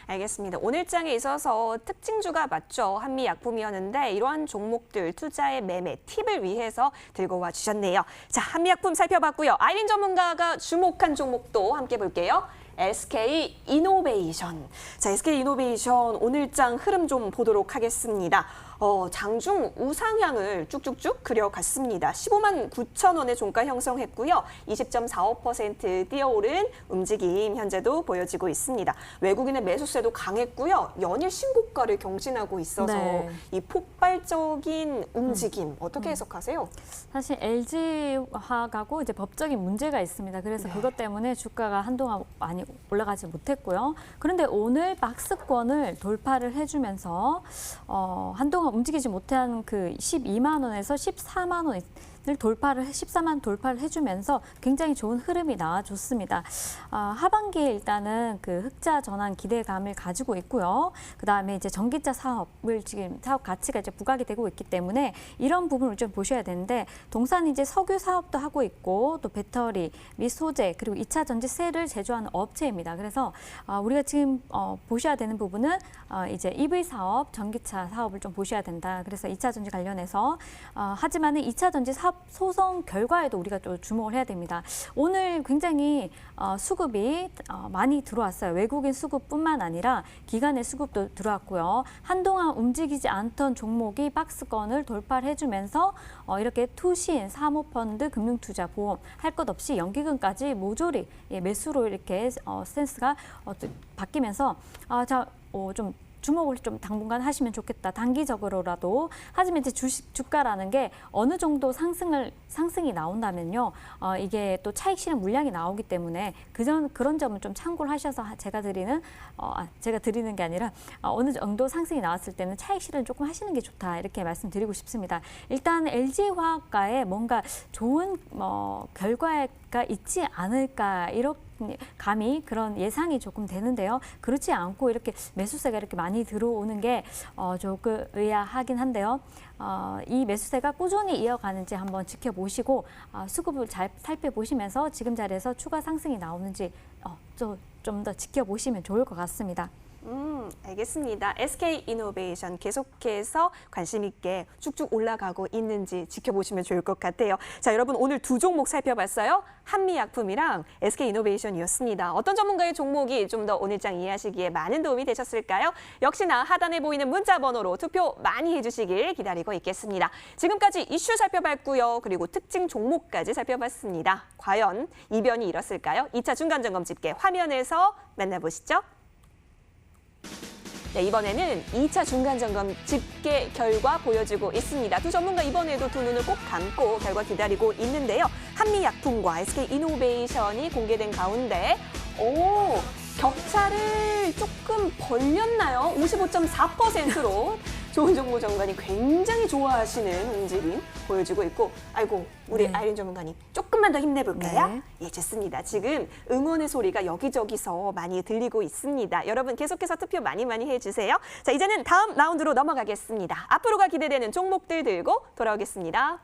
알겠습니다. 오늘장에 있어서 특징주가 맞죠. 한미약품이었는데 이러한 종목들 투자의 매매 팁을 위해서 들고 와 주셨네요. 자, 한미약품 살펴봤고요. 아이린 전문가가 주목한 종목도 함께 볼게요. SK이노베이션. 자, SK이노베이션 오늘장 흐름 좀 보도록 하겠습니다. 장중 우상향을 쭉쭉쭉 그려갔습니다. 15만 9천 원의 종가 형성했고요. 20.45% 뛰어오른 움직임 현재도 보여지고 있습니다. 외국인의 매수세도 강했고요. 연일 신고가를 경신하고 있어서 네. 이 폭발적인 움직임 어떻게 해석하세요? 사실 LG화학하고 이제 법적인 문제가 있습니다. 그래서 네. 그것 때문에 주가가 한동안 많이 올라가지 못했고요. 그런데 오늘 박스권을 돌파를 해주면서 한동안 움직이지 못한 그 12만 원에서 14만 원을 14만 돌파를 해주면서 굉장히 좋은 흐름이 나와줬습니다. 하반기에 일단은 그 흑자 전환 기대감을 가지고 있고요. 그 다음에 이제 전기차 사업을 지금 사업 가치가 이제 부각이 되고 있기 때문에 이런 부분을 좀 보셔야 되는데 동산 이제 석유 사업도 하고 있고 또 배터리 및 소재 그리고 2차 전지 셀을 제조하는 업체입니다. 그래서 우리가 지금 보셔야 되는 부분은 이제 EV 사업, 전기차 사업을 좀 보셔야 된다. 그래서 2차 전지 관련해서 하지만은 2차 전지 사업 소송 결과에도 우리가 또 주목을 해야 됩니다. 오늘 굉장히 수급이 많이 들어왔어요. 외국인 수급뿐만 아니라 기관의 수급도 들어왔고요. 한동안 움직이지 않던 종목이 박스권을 돌파를 해주면서 이렇게 투신, 사모펀드, 금융투자, 보험 할 것 없이 연기금까지 모조리 매수로 이렇게 스탠스가 바뀌면서 좀 주목을 좀 당분간 하시면 좋겠다. 단기적으로라도. 하지만 이제 주가라는 게 어느 정도 상승이 나온다면요. 이게 또 차익 실현 물량이 나오기 때문에 그런 점은 좀 참고를 하셔서 제가 드리는 게 아니라 어느 정도 상승이 나왔을 때는 차익 실현 조금 하시는 게 좋다. 이렇게 말씀드리고 싶습니다. 일단 LG화학과에 뭔가 좋은 결과에 있지 않을까 이렇게 감이 그런 예상이 조금 되는데요. 그렇지 않고 이렇게 매수세가 이렇게 많이 들어오는 게 조금 의아하긴 한데요. 이 매수세가 꾸준히 이어가는지 한번 지켜보시고 수급을 잘 살펴보시면서 지금 자리에서 추가 상승이 나오는지 좀 더 지켜보시면 좋을 것 같습니다. 알겠습니다. SK이노베이션 계속해서 관심 있게 쭉쭉 올라가고 있는지 지켜보시면 좋을 것 같아요. 자, 여러분 오늘 두 종목 살펴봤어요. 한미약품이랑 SK이노베이션이었습니다. 어떤 전문가의 종목이 좀 더 오늘장 이해하시기에 많은 도움이 되셨을까요? 역시나 하단에 보이는 문자 번호로 투표 많이 해주시길 기다리고 있겠습니다. 지금까지 이슈 살펴봤고요. 그리고 특징 종목까지 살펴봤습니다. 과연 이변이 일었을까요? 2차 중간점검 집계 화면에서 만나보시죠. 네, 이번에는 2차 중간점검 집계 결과 보여주고 있습니다. 두 전문가 이번에도 두 눈을 꼭 감고 결과 기다리고 있는데요. 한미약품과 SK이노베이션이 공개된 가운데 격차를 조금 벌렸나요? 55.4%로 좋은 정보 전문가님 굉장히 좋아하시는 움직임 보여주고 있고 아이고 우리 네. 아이린 전문가님 조금만 더 힘내볼까요? 네. 예, 좋습니다. 지금 응원의 소리가 여기저기서 많이 들리고 있습니다. 여러분 계속해서 투표 많이 해주세요. 자, 이제는 다음 라운드로 넘어가겠습니다. 앞으로가 기대되는 종목들 들고 돌아오겠습니다.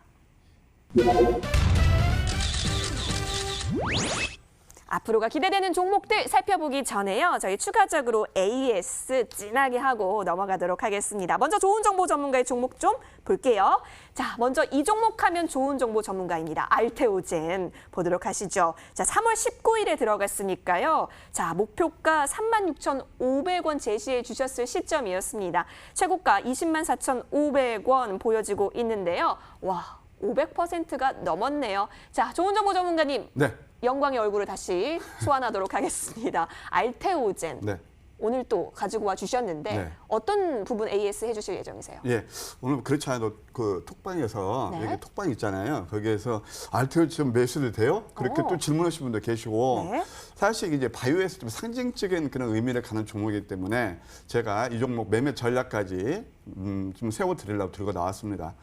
앞으로가 기대되는 종목들 살펴보기 전에요. 저희 추가적으로 AS 진하게 하고 넘어가도록 하겠습니다. 먼저 좋은 정보 전문가의 종목 좀 볼게요. 자, 먼저 이 종목 하면 좋은 정보 전문가입니다. 알테오젠 보도록 하시죠. 자, 3월 19일에 들어갔으니까요. 자, 목표가 36,500원 제시해 주셨을 시점이었습니다. 최고가 204,500원 보여지고 있는데요. 와, 500%가 넘었네요. 자, 좋은 정보 전문가님. 네. 영광의 얼굴을 다시 소환하도록 하겠습니다. 알테오젠. 네. 오늘 또 가지고 와 주셨는데 네. 어떤 부분 AS 해주실 예정이세요? 예, 오늘 그렇지 않아도 그 톡방에서 네. 여기 톡방 있잖아요. 거기에서 알테오 지금 매수도 돼요? 그렇게 또 질문하신 분도 계시고 네. 사실 이게 바이오에서 좀 상징적인 그런 의미를 갖는 종목이기 때문에 제가 이 종목 매매 전략까지 좀 세워드리려고 들고 나왔습니다.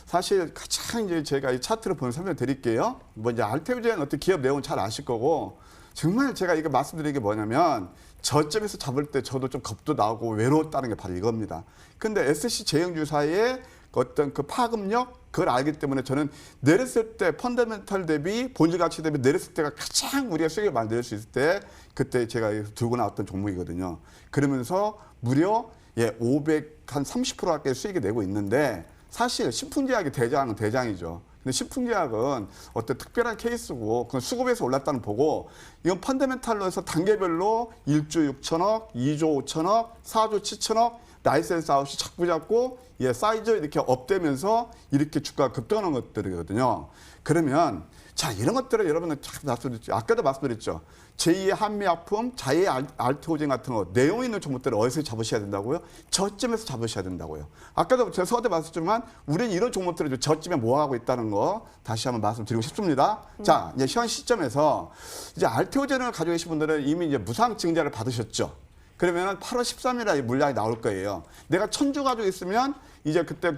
사실 가장 이제 제가 이 차트를 보면 설명드릴게요. 뭐 이제 알테오젠 어떤 기업 내용은 잘 아실 거고 정말 제가 이거 말씀드리는 게 뭐냐면 저점에서 잡을 때 저도 좀 겁도 나고 외로웠다는 게 바로 이겁니다. 근데 SC 제형주사의 어떤 그 파급력 그걸 알기 때문에 저는 내렸을 때 펀더멘털 대비 본질 가치 대비 내렸을 때가 가장 우리가 수익을 많이 낼 수 있을 때 그때 제가 들고 나왔던 종목이거든요. 그러면서 무려 530% 가까이 수익을 내고 있는데 사실 신풍제약이 대장은 대장이죠. 근데 신풍제약은 어떤 특별한 케이스고 그건 수급에서 올랐다는 보고 이건 펀더멘탈로 해서 단계별로 1조 6천억, 2조 5천억, 4조 7천억 라이센스 아웃이 자꾸 잡고 사이즈 이렇게 업되면서 이렇게 주가가 급등하는 것들이거든요. 그러면 자 이런 것들을 여러분은 말씀드렸죠. 아까도 말씀드렸죠. 제2의 한미약품, 자2의 알테오젠 같은 거 내용 있는 종목들을 어디서 잡으셔야 된다고요? 저점에서 잡으셔야 된다고요. 아까도 제가 서두에 말씀드렸지만 우리는 이런 종목들을 저점에 모아가고 있다는 거 다시 한번 말씀드리고 싶습니다. 자, 이제 현 시점에서 이제 알테오젠을 가지고 계신 분들은 이미 이제 무상 증자를 받으셨죠. 그러면 8월 13일에 물량이 나올 거예요. 내가 1000주 가지고 있으면 이제 그때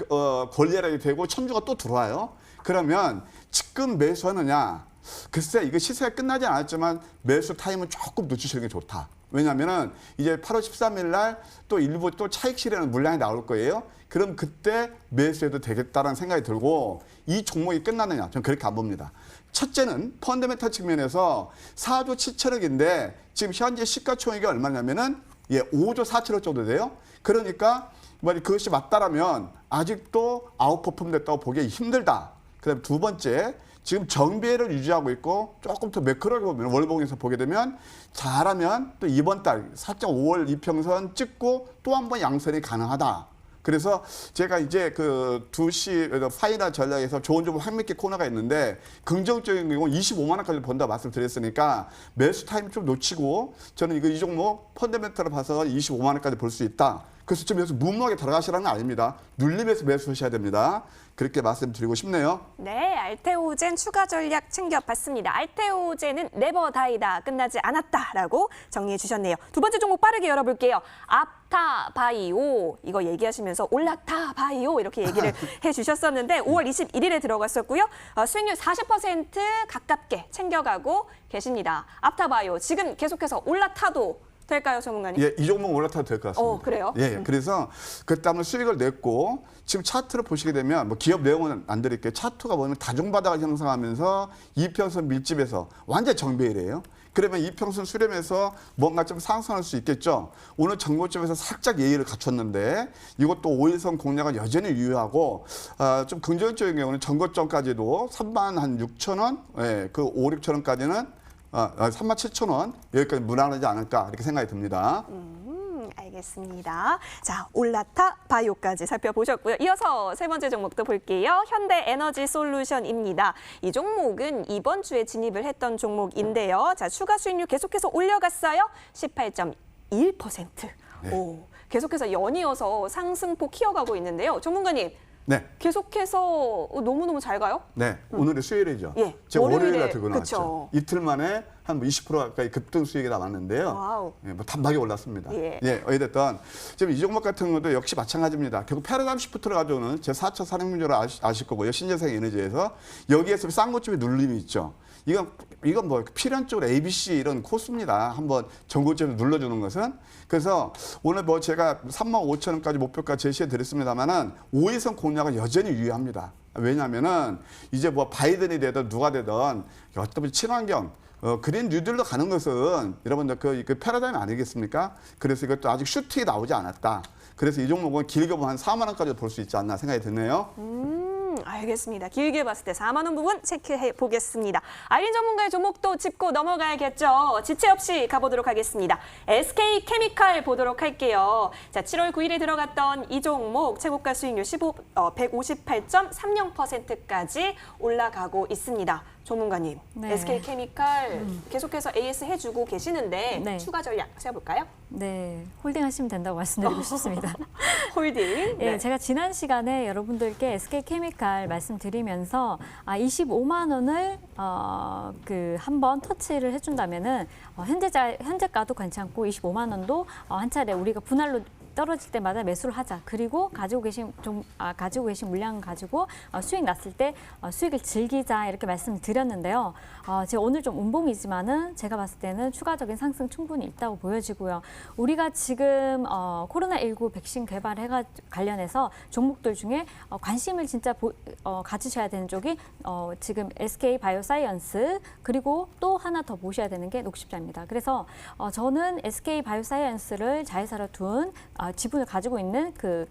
권리락이 되고 1000주가 또 들어와요. 그러면 지금 매수하느냐? 글쎄 이거 시세가 끝나지 않았지만 매수 타임은 조금 늦추시는 게 좋다. 왜냐하면은 이제 8월 13일 날 또 일부 또 차익 실현은 물량이 나올 거예요. 그럼 그때 매수해도 되겠다라는 생각이 들고 이 종목이 끝나느냐? 저는 그렇게 안 봅니다. 첫째는 펀더멘탈 측면에서 4조 7천억인데 지금 현재 시가총액이 얼마냐면은 5조 4천억 정도 돼요. 그러니까 그것이 맞다라면 아직도 아웃퍼폼 됐다고 보기 힘들다. 그다음에 두 번째 지금 정비를 유지하고 있고 조금 더 매크로하게 보면 월봉에서 보게 되면 잘하면 또 이번 달 살짝 5월 이평선 찍고 또 한 번 양선이 가능하다. 그래서 제가 이제 그 2시 파이널 전략에서 좋은 정보 핵미끼 코너가 있는데 긍정적인 경우 25만 원까지 본다 말씀드렸으니까 매수 타임 좀 놓치고 저는 이 종목 펀더멘털을 봐서 25만 원까지 볼 수 있다. 그래서 좀 여기서 무모하게 들어가시라는 건 아닙니다. 눌림에서 매수하셔야 됩니다. 그렇게 말씀드리고 싶네요. 네, 알테오젠 추가 전략 챙겨봤습니다. 알테오젠은 네버 다이다, 끝나지 않았다라고 정리해 주셨네요. 두 번째 종목 빠르게 열어볼게요. 앞타 바이오, 이거 얘기하시면서 올라타 바이오 이렇게 얘기를 해주셨었는데 5월 21일에 들어갔었고요. 수익률 40% 가깝게 챙겨가고 계십니다. 앞타 바이오, 지금 계속해서 올라타도 될까요, 전문가님? 예, 이 종목 올라타도 될 것 같습니다. 그래요? 예, 그래서 그때 한번 수익을 냈고 지금 차트를 보시게 되면 뭐 기업 내용은 안 드릴게요. 차트가 보면 다중바닥을 형성하면서 이평선 밀집에서 완전 정배이래요. 그러면 이평선 수렴해서 뭔가 좀 상승할 수 있겠죠. 오늘 정고점에서 살짝 예의를 갖췄는데 이것도 5일선 공략은 여전히 유효하고 좀 긍정적인 경우는 정고점까지도 36,000원, 예, 그 5, 6,000원까지는 37,000원 여기까지 무난하지 않을까 이렇게 생각이 듭니다. 알겠습니다. 자, 올라타 바이오까지 살펴보셨고요. 이어서 세 번째 종목도 볼게요. 현대에너지솔루션입니다. 이 종목은 이번 주에 진입을 했던 종목인데요. 자, 추가 수익률 계속해서 올려갔어요. 18.1%. 네. 오, 계속해서 연이어서 상승폭 키워가고 있는데요. 전문가님. 네. 계속해서 너무너무 잘 가요? 네, 오늘이 수요일이죠. 예, 제가 월요일에, 월요일에 들고 나왔죠. 그쵸. 이틀 만에 한 20% 가까이 급등 수익이 나왔는데요. 와우. 예, 뭐 단박에 올랐습니다. 예. 어찌됐든 지금 이 종목 같은 경우도 역시 마찬가지입니다. 결국 패러다임 시프트를 가져오는 제 4차 산업문제를 아실 거고요. 신재생 에너지에서 여기에서 쌍고점의 눌림이 있죠. 이건 뭐 필연적으로 ABC 이런 코스입니다. 한번 전고점을 눌러주는 것은. 그래서 오늘 뭐 제가 35,000원까지 목표가 제시해 드렸습니다만은 5일선 공략은 여전히 유효합니다. 왜냐하면은 이제 뭐 바이든이 되든 누가 되든 어떤 친환경 그린 뉴딜로 가는 것은 여러분들 그 패러다임 아니겠습니까? 그래서 이것도 아직 슈팅이 나오지 않았다. 그래서 이 종목은 길게 보면 한 4만 원까지도 볼 수 있지 않나 생각이 드네요. 알겠습니다. 길게 봤을 때 4만 원 부분 체크해 보겠습니다. 알린 전문가의 종목도 짚고 넘어가야겠죠. 지체 없이 가보도록 하겠습니다. SK케미칼 보도록 할게요. 자, 7월 9일에 들어갔던 이 종목 최고가 수익률 158.30%까지 올라가고 있습니다. 전문가님, 네. SK케미칼 계속해서 AS 해주고 계시는데 네. 추가 전략 세워볼까요? 네, 홀딩 하시면 된다고 말씀드리고 싶습니다. 홀딩. 예, 제가 지난 시간에 여러분들께 SK케미칼 말씀드리면서 25만 원을 한번 터치를 해준다면은 현재가도 괜찮고 25만 원도 한 차례 우리가 분할로 떨어질 때마다 매수를 하자. 그리고 가지고 계신 물량 가지고 수익 났을 때 수익을 즐기자 이렇게 말씀드렸는데요. 제가 오늘 좀 운봉이지만은 제가 봤을 때는 추가적인 상승 충분히 있다고 보여지고요. 우리가 지금 코로나19 백신 관련해서 종목들 중에 관심을 진짜 가지셔야 되는 쪽이 지금 SK 바이오사이언스 그리고 또 하나 더 보셔야 되는 게 녹십자입니다. 그래서 저는 SK 바이오사이언스를 자회사로 둔 지분을 가지고 있는 그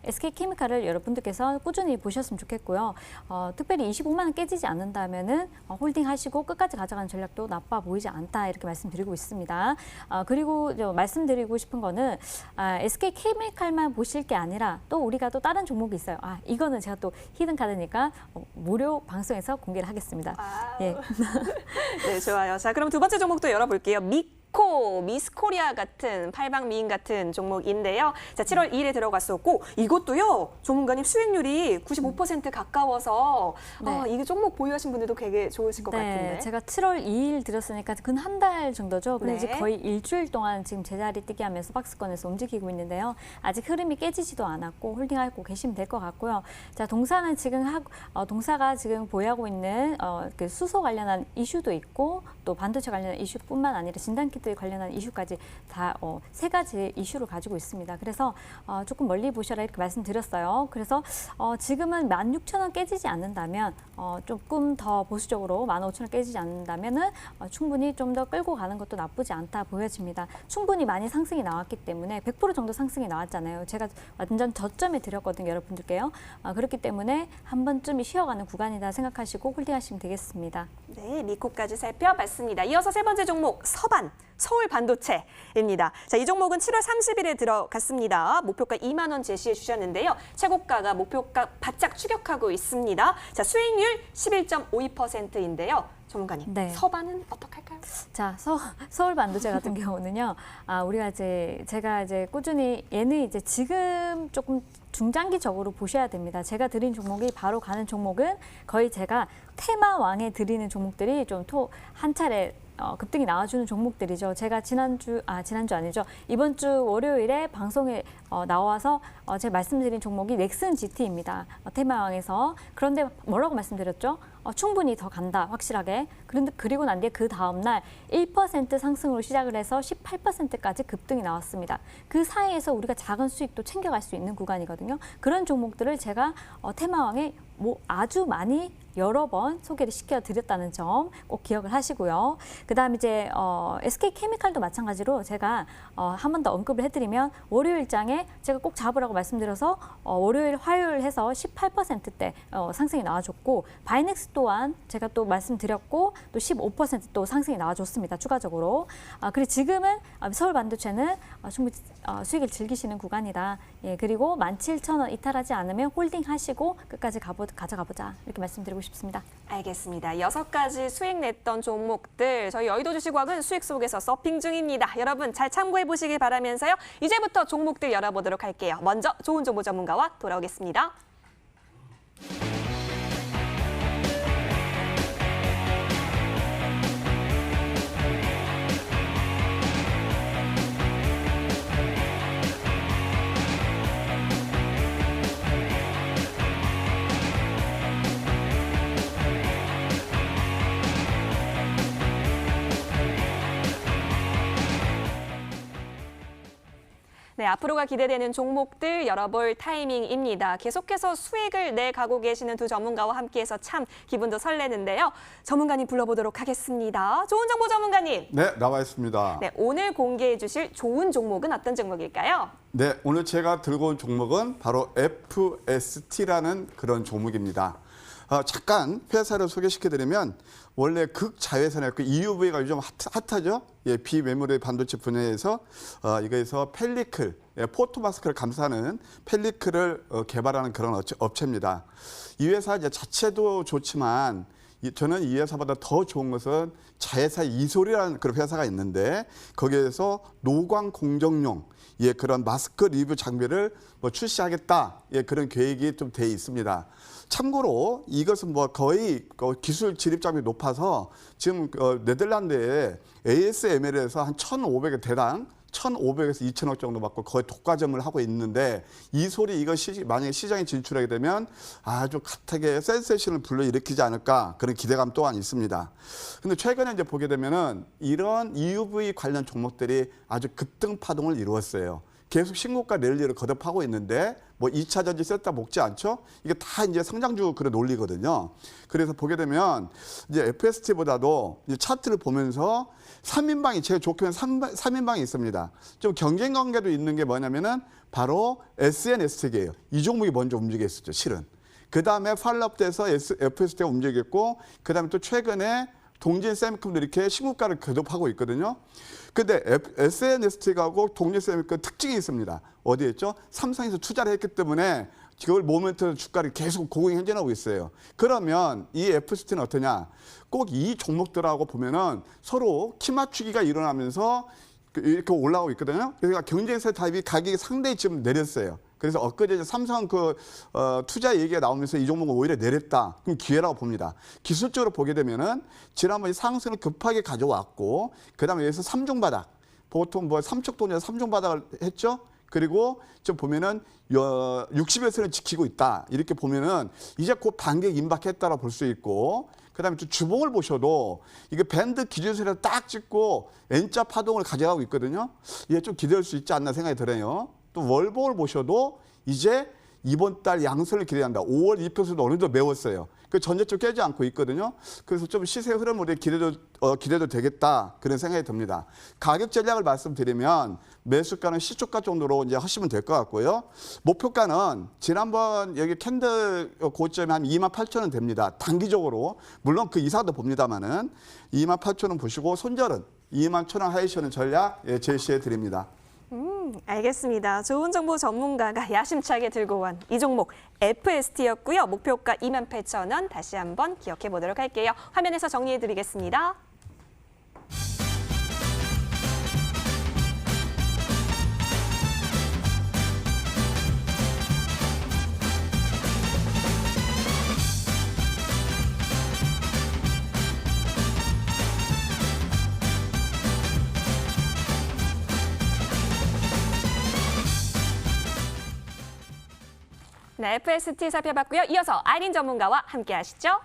SK케미칼을 여러분들께서 꾸준히 보셨으면 좋겠고요. 특별히 25만 원 깨지지 않는다면은 홀딩하시고 끝까지 가져가는 전략도 나빠 보이지 않다 이렇게 말씀드리고 있습니다. 그리고 말씀드리고 싶은 거는 SK케미칼만 보실 게 아니라 또 우리가 또 다른 종목이 있어요. 이거는 제가 또 히든 카드니까 무료 방송에서 공개를 하겠습니다. 예. 네, 좋아요. 자, 그럼 두 번째 종목도 열어볼게요. 미스코리아 같은 팔방미인 같은 종목인데요. 자, 7월 2일에 들어갔었고 이것도요. 전문가님 수익률이 95% 가까워서 이게 종목 보유하신 분들도 되게 좋으실 것 같은데. 제가 7월 2일 드렸으니까 근 한 달 정도죠. 근데 네. 이제 거의 일주일 동안 지금 제자리 뛰기 하면서 박스권에서 움직이고 있는데요. 아직 흐름이 깨지지도 않았고 홀딩하고 계시면 될 것 같고요. 자, 동사는 지금 동사가 지금 보유하고 있는 그 수소 관련한 이슈도 있고 또 반도체 관련한 이슈뿐만 아니라 진단키트 관련한 이슈까지 다 세 가지 이슈를 가지고 있습니다. 그래서 조금 멀리 보셔라 이렇게 말씀드렸어요. 그래서 지금은 16,000원 깨지지 않는다면 조금 더 보수적으로 15,000원 깨지지 않는다면은 충분히 좀 더 끌고 가는 것도 나쁘지 않다 보여집니다. 충분히 많이 상승이 나왔기 때문에 100% 정도 상승이 나왔잖아요. 제가 완전 저점에 드렸거든요, 여러분들께요. 그렇기 때문에 한 번쯤이 쉬어가는 구간이다 생각하시고 홀딩하시면 되겠습니다. 네, 미코까지 살펴봤습니다. 이어서 세 번째 종목 서반. 서울 반도체입니다. 자, 이 종목은 7월 30일에 들어갔습니다. 목표가 2만 원 제시해 주셨는데요. 최고가가 목표가 바짝 추격하고 있습니다. 자, 수익률 11.52%인데요. 전문가님, 네. 서반은 어떡할까요? 자, 서울 반도체 같은 경우는요. 제가 꾸준히 얘는 이제 지금 조금 중장기적으로 보셔야 됩니다. 제가 드린 종목이 바로 가는 종목은 거의 제가 테마왕에 드리는 종목들이 좀 한 차례 급등이 나와주는 종목들이죠. 제가 지난주 아니죠. 이번 주 월요일에 방송에 나와서 제가 말씀드린 종목이 넥슨 GT입니다. 테마왕에서. 그런데 뭐라고 말씀드렸죠? 충분히 더 간다, 확실하게. 그리고 난 뒤에 그 다음날 1% 상승으로 시작을 해서 18%까지 급등이 나왔습니다. 그 사이에서 우리가 작은 수익도 챙겨갈 수 있는 구간이거든요. 그런 종목들을 제가 테마왕에 아주 많이 여러 번 소개를 시켜드렸다는 점 꼭 기억을 하시고요. 그다음 이제 SK케미칼도 마찬가지로 제가 한 번 더 언급을 해드리면 월요일장에 제가 꼭 잡으라고 말씀드려서 월요일, 화요일 해서 18%대 상승이 나와줬고 바이넥스 또한 제가 또 말씀드렸고 또 15% 상승이 나와줬습니다. 추가적으로. 그리고 지금은 서울 반도체는 충분히 수익을 즐기시는 구간이다. 예, 그리고 17,000원 이탈하지 않으면 홀딩하시고 끝까지 가져가보자. 이렇게 말씀드리고 싶습니다. 알겠습니다. 6가지 수익 냈던 종목들 저희 여의도 주식왕은 수익 속에서 서핑 중입니다. 여러분 잘 참고해 보시길 바라면서요. 이제부터 종목들 열어보도록 할게요. 먼저 좋은 정보 전문가와 돌아오겠습니다. 네, 앞으로가 기대되는 종목들 열어볼 타이밍입니다. 계속해서 수익을 내가고 계시는 두 전문가와 함께해서 참 기분도 설레는데요. 전문가님 불러보도록 하겠습니다. 좋은 정보 전문가님. 네, 나와 있습니다. 네, 오늘 공개해 주실 좋은 종목은 어떤 종목일까요? 네, 오늘 제가 들고 온 종목은 바로 FST라는 그런 종목입니다. 잠깐 회사를 소개시켜드리면 원래 극자외선이었고 EUV가 요즘 핫하죠. 예, 비메모리 반도체 분야에서 이거에서 펠리클, 포토마스크를 감싸는 펠리클을 개발하는 그런 업체입니다. 이 회사 자체도 좋지만 저는 이 회사보다 더 좋은 것은 자회사 이소리라는 그런 회사가 있는데 거기에서 노광 공정용 그런 마스크 리뷰 장비를 출시하겠다 그런 계획이 좀 돼 있습니다. 참고로 이것은 거의 기술 진입장벽이 높아서 지금 네덜란드에 ASML에서 한 1,500에 대당 1,500에서 2,000억 정도 받고 거의 독과점을 하고 있는데 이 소리 만약에 시장에 진출하게 되면 아주 핫하게 센세이션을 불러일으키지 않을까 그런 기대감 또한 있습니다. 근데 최근에 이제 보게 되면은 이런 EUV 관련 종목들이 아주 급등 파동을 이루었어요. 계속 신고가 랠리를 거듭하고 있는데 2차 전지 셌다 먹지 않죠? 이게 다 이제 성장주 그런 논리거든요. 그래서 보게 되면 이제 FST보다도 이제 차트를 보면서 3인방이 제가 좋게 보면 3인방이 있습니다. 좀 경쟁 관계도 있는 게 뭐냐면은 바로 SNS텍이에요. 이 종목이 먼저 움직였었죠, 실은. 그 다음에 팔로업돼서 FST가 움직였고, 그 다음에 또 최근에 동진 세미컴도 이렇게 신고가를 거듭하고 있거든요. 근데 SNS텍하고 동진 세미컴 특징이 있습니다. 어디에 있죠? 삼성에서 투자를 했기 때문에 그걸 모멘트 주가를 계속 고공이 현존하고 있어요. 그러면 이 FST는 어떠냐? 꼭 이 종목들하고 보면은 서로 키 맞추기가 일어나면서 이렇게 올라오고 있거든요. 그러니까 경쟁세 타입이 가격이 상당히 지금 내렸어요. 그래서 엊그제 삼성 투자 얘기가 나오면서 이 종목은 오히려 내렸다. 그럼 기회라고 봅니다. 기술적으로 보게 되면은 지난번에 상승을 급하게 가져왔고, 그 다음에 여기서 3종 바닥. 보통 3척 돈에서 3종 바닥을 했죠. 그리고 좀 보면은 60에서는 지키고 있다. 이렇게 보면은 이제 곧 반격 임박했다라고 볼 수 있고, 그다음에 또 주봉을 보셔도 이게 밴드 기준선을 딱 찍고 N자 파동을 가져가고 있거든요. 이게 좀 기대할 수 있지 않나 생각이 들어요. 또 월봉을 보셔도 이제 이번 달 양선을 기대한다. 5월 2%도 어느 정도 메웠어요. 그 전저점 깨지 않고 있거든요. 그래서 좀 시세 흐름 우리 기대도 되겠다 그런 생각이 듭니다. 가격 전략을 말씀드리면 매수가는 시초가 정도로 이제 하시면 될 것 같고요. 목표가는 지난번 여기 캔들 고점이 한 28,000원 됩니다. 단기적으로 물론 그 이상도 봅니다만은 28,000원 보시고 손절은 2만 1,000원 하이시는 전략 제시해 드립니다. 알겠습니다. 좋은 정보 전문가가 야심차게 들고 온 이 종목 FST였고요. 목표가 28,000원 다시 한번 기억해 보도록 할게요. 화면에서 정리해 드리겠습니다. 네, FST 살펴봤고요. 이어서 아이린 전문가와 함께 하시죠.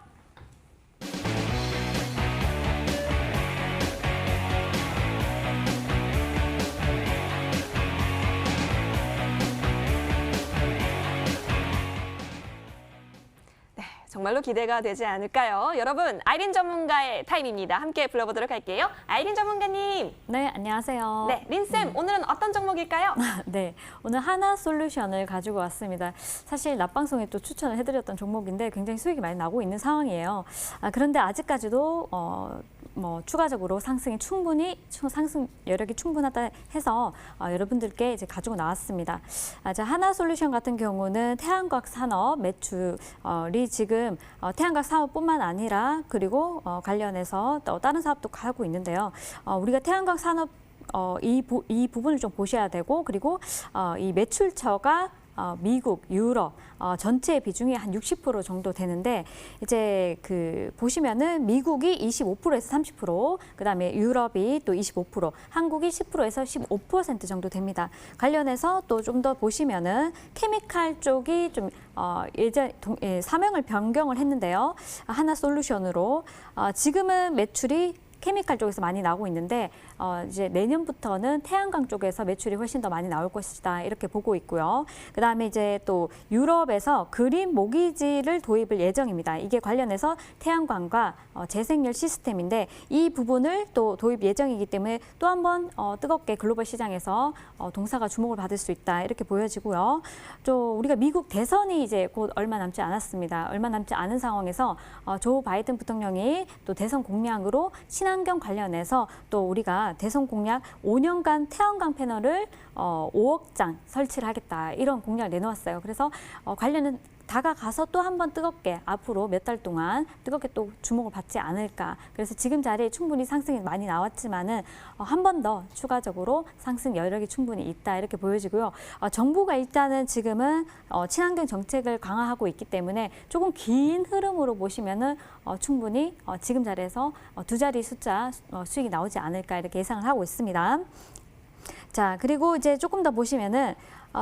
네, 정말로 기대가 되지 않을까요? 여러분, 아이린 전문가의 타임입니다. 함께 불러보도록 할게요. 아이린 전문가님. 네, 안녕하세요. 네, 린쌤, 오늘은 어떤 종목일까요? 네, 오늘 하나솔루션을 가지고 왔습니다. 사실 낮방송에 또 추천을 해드렸던 종목인데 굉장히 수익이 많이 나고 있는 상황이에요. 그런데 아직까지도 추가적으로 상승이 상승 여력이 충분하다 해서 여러분들께 이제 가지고 나왔습니다. 자, 하나솔루션 같은 경우는 태양광 산업 매출이 지금 태양광 사업뿐만 아니라 그리고 관련해서 또 다른 사업도 하고 있는데요. 우리가 태양광 산업 이 부분을 좀 보셔야 되고 그리고 이 매출처가 미국, 유럽 전체 비중이 한 60% 정도 되는데 이제 보시면은 미국이 25%에서 30%, 그다음에 유럽이 또 25%, 한국이 10%에서 15% 정도 됩니다. 관련해서 또 좀 더 보시면은 케미칼 쪽이 좀 사명을 변경을 했는데요. 하나솔루션으로 지금은 매출이 케미칼 쪽에서 많이 나오고 있는데 이제 내년부터는 태양광 쪽에서 매출이 훨씬 더 많이 나올 것이다 이렇게 보고 있고요. 그다음에 이제 또 유럽에서 그린 모기지를 도입을 예정입니다. 이게 관련해서 태양광과 재생열 시스템인데 이 부분을 또 도입 예정이기 때문에 또 한 번 뜨겁게 글로벌 시장에서 동사가 주목을 받을 수 있다 이렇게 보여지고요. 또 우리가 미국 대선이 이제 곧 얼마 남지 않았습니다. 얼마 남지 않은 상황에서 조 바이든 부통령이 또 대선 공약으로 친환경 관련해서 또 우리가 대선 공약 5년간 태양광 패널을 5억 장 설치를 하겠다 이런 공약을 내놓았어요. 그래서 관련은 다가가서 또 한 번 뜨겁게 앞으로 몇 달 동안 뜨겁게 또 주목을 받지 않을까. 그래서 지금 자리에 충분히 상승이 많이 나왔지만은 한 번 더 추가적으로 상승 여력이 충분히 있다 이렇게 보여지고요. 정부가 일단은 지금은 친환경 정책을 강화하고 있기 때문에 조금 긴 흐름으로 보시면은 충분히 지금 자리에서 두 자리 숫자 수익이 나오지 않을까 이렇게 예상을 하고 있습니다. 자, 그리고 이제 조금 더 보시면은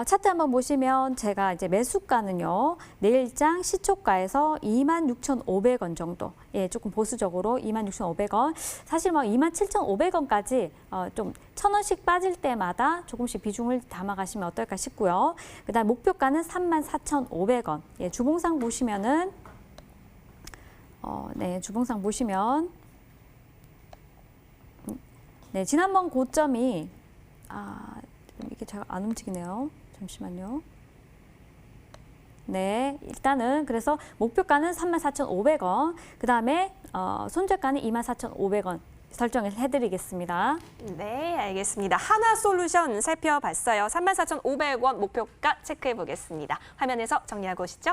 차트 한번 보시면 제가 이제 매수가는요. 내일장 시초가에서 26,500원 정도. 예, 조금 보수적으로 26,500원. 사실 27,500원까지 좀 1,000원씩 빠질 때마다 조금씩 비중을 담아 가시면 어떨까 싶고요. 그다음 목표가는 34,500원. 예, 주봉상 보시면은 네, 주봉상 보시면 네, 지난번 고점이 이게 잘 안 움직이네요. 잠시만요. 네, 일단은 그래서 목표가는 34,500원, 그 다음에 손절가는 24,500원 설정을 해드리겠습니다. 네, 알겠습니다. 하나솔루션 살펴봤어요. 34,500원 목표가 체크해 보겠습니다. 화면에서 정리하고 오시죠.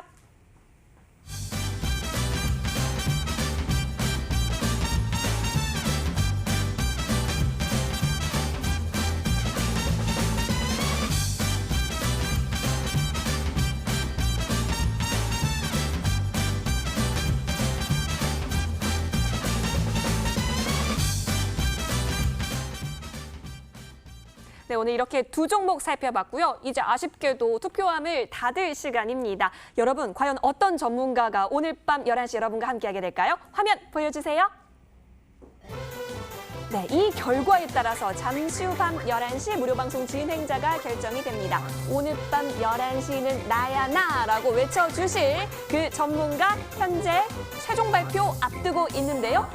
네, 오늘 이렇게 두 종목 살펴봤고요. 이제 아쉽게도 투표함을 닫을 시간입니다. 여러분, 과연 어떤 전문가가 오늘 밤 11시 여러분과 함께하게 될까요? 화면 보여주세요. 네, 이 결과에 따라서 잠시 후 밤 11시 무료 방송 진행자가 결정이 됩니다. 오늘 밤 11시는 나야 나라고 외쳐주실 그 전문가 현재 최종 발표 앞두고 있는데요.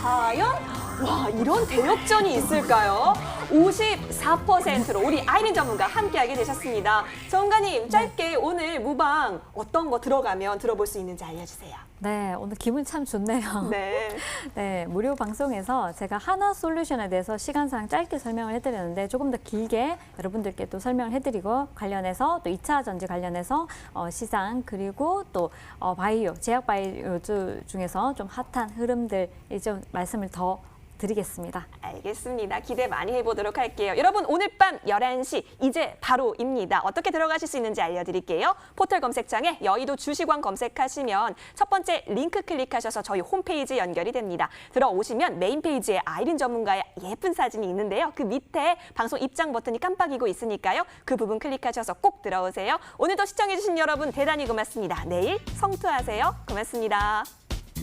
과연 와, 이런 대역전이 있을까요? 54%로 우리 아이린 전문가 함께하게 되셨습니다. 전문가님, 짧게 오늘 무방 어떤 거 들어가면 들어볼 수 있는지 알려주세요. 네, 오늘 기분이 참 좋네요. 네. 네, 무료 방송에서 제가 하나 솔루션에 대해서 시간상 짧게 설명을 해드렸는데 조금 더 길게 여러분들께 또 설명을 해드리고 관련해서 또 2차 전지 관련해서 시장 그리고 또 바이오, 제약 바이오주 중에서 좀 핫한 흐름들 좀 말씀을 더 드리겠습니다. 알겠습니다. 기대 많이 해보도록 할게요. 여러분 오늘 밤 11시 이제 바로입니다. 어떻게 들어가실 수 있는지 알려드릴게요. 포털 검색창에 여의도 주식왕 검색하시면 첫 번째 링크 클릭하셔서 저희 홈페이지 연결이 됩니다. 들어오시면 메인 페이지에 아이린 전문가의 예쁜 사진이 있는데요. 그 밑에 방송 입장 버튼이 깜빡이고 있으니까요. 그 부분 클릭하셔서 꼭 들어오세요. 오늘도 시청해주신 여러분 대단히 고맙습니다. 내일 성투하세요. 고맙습니다.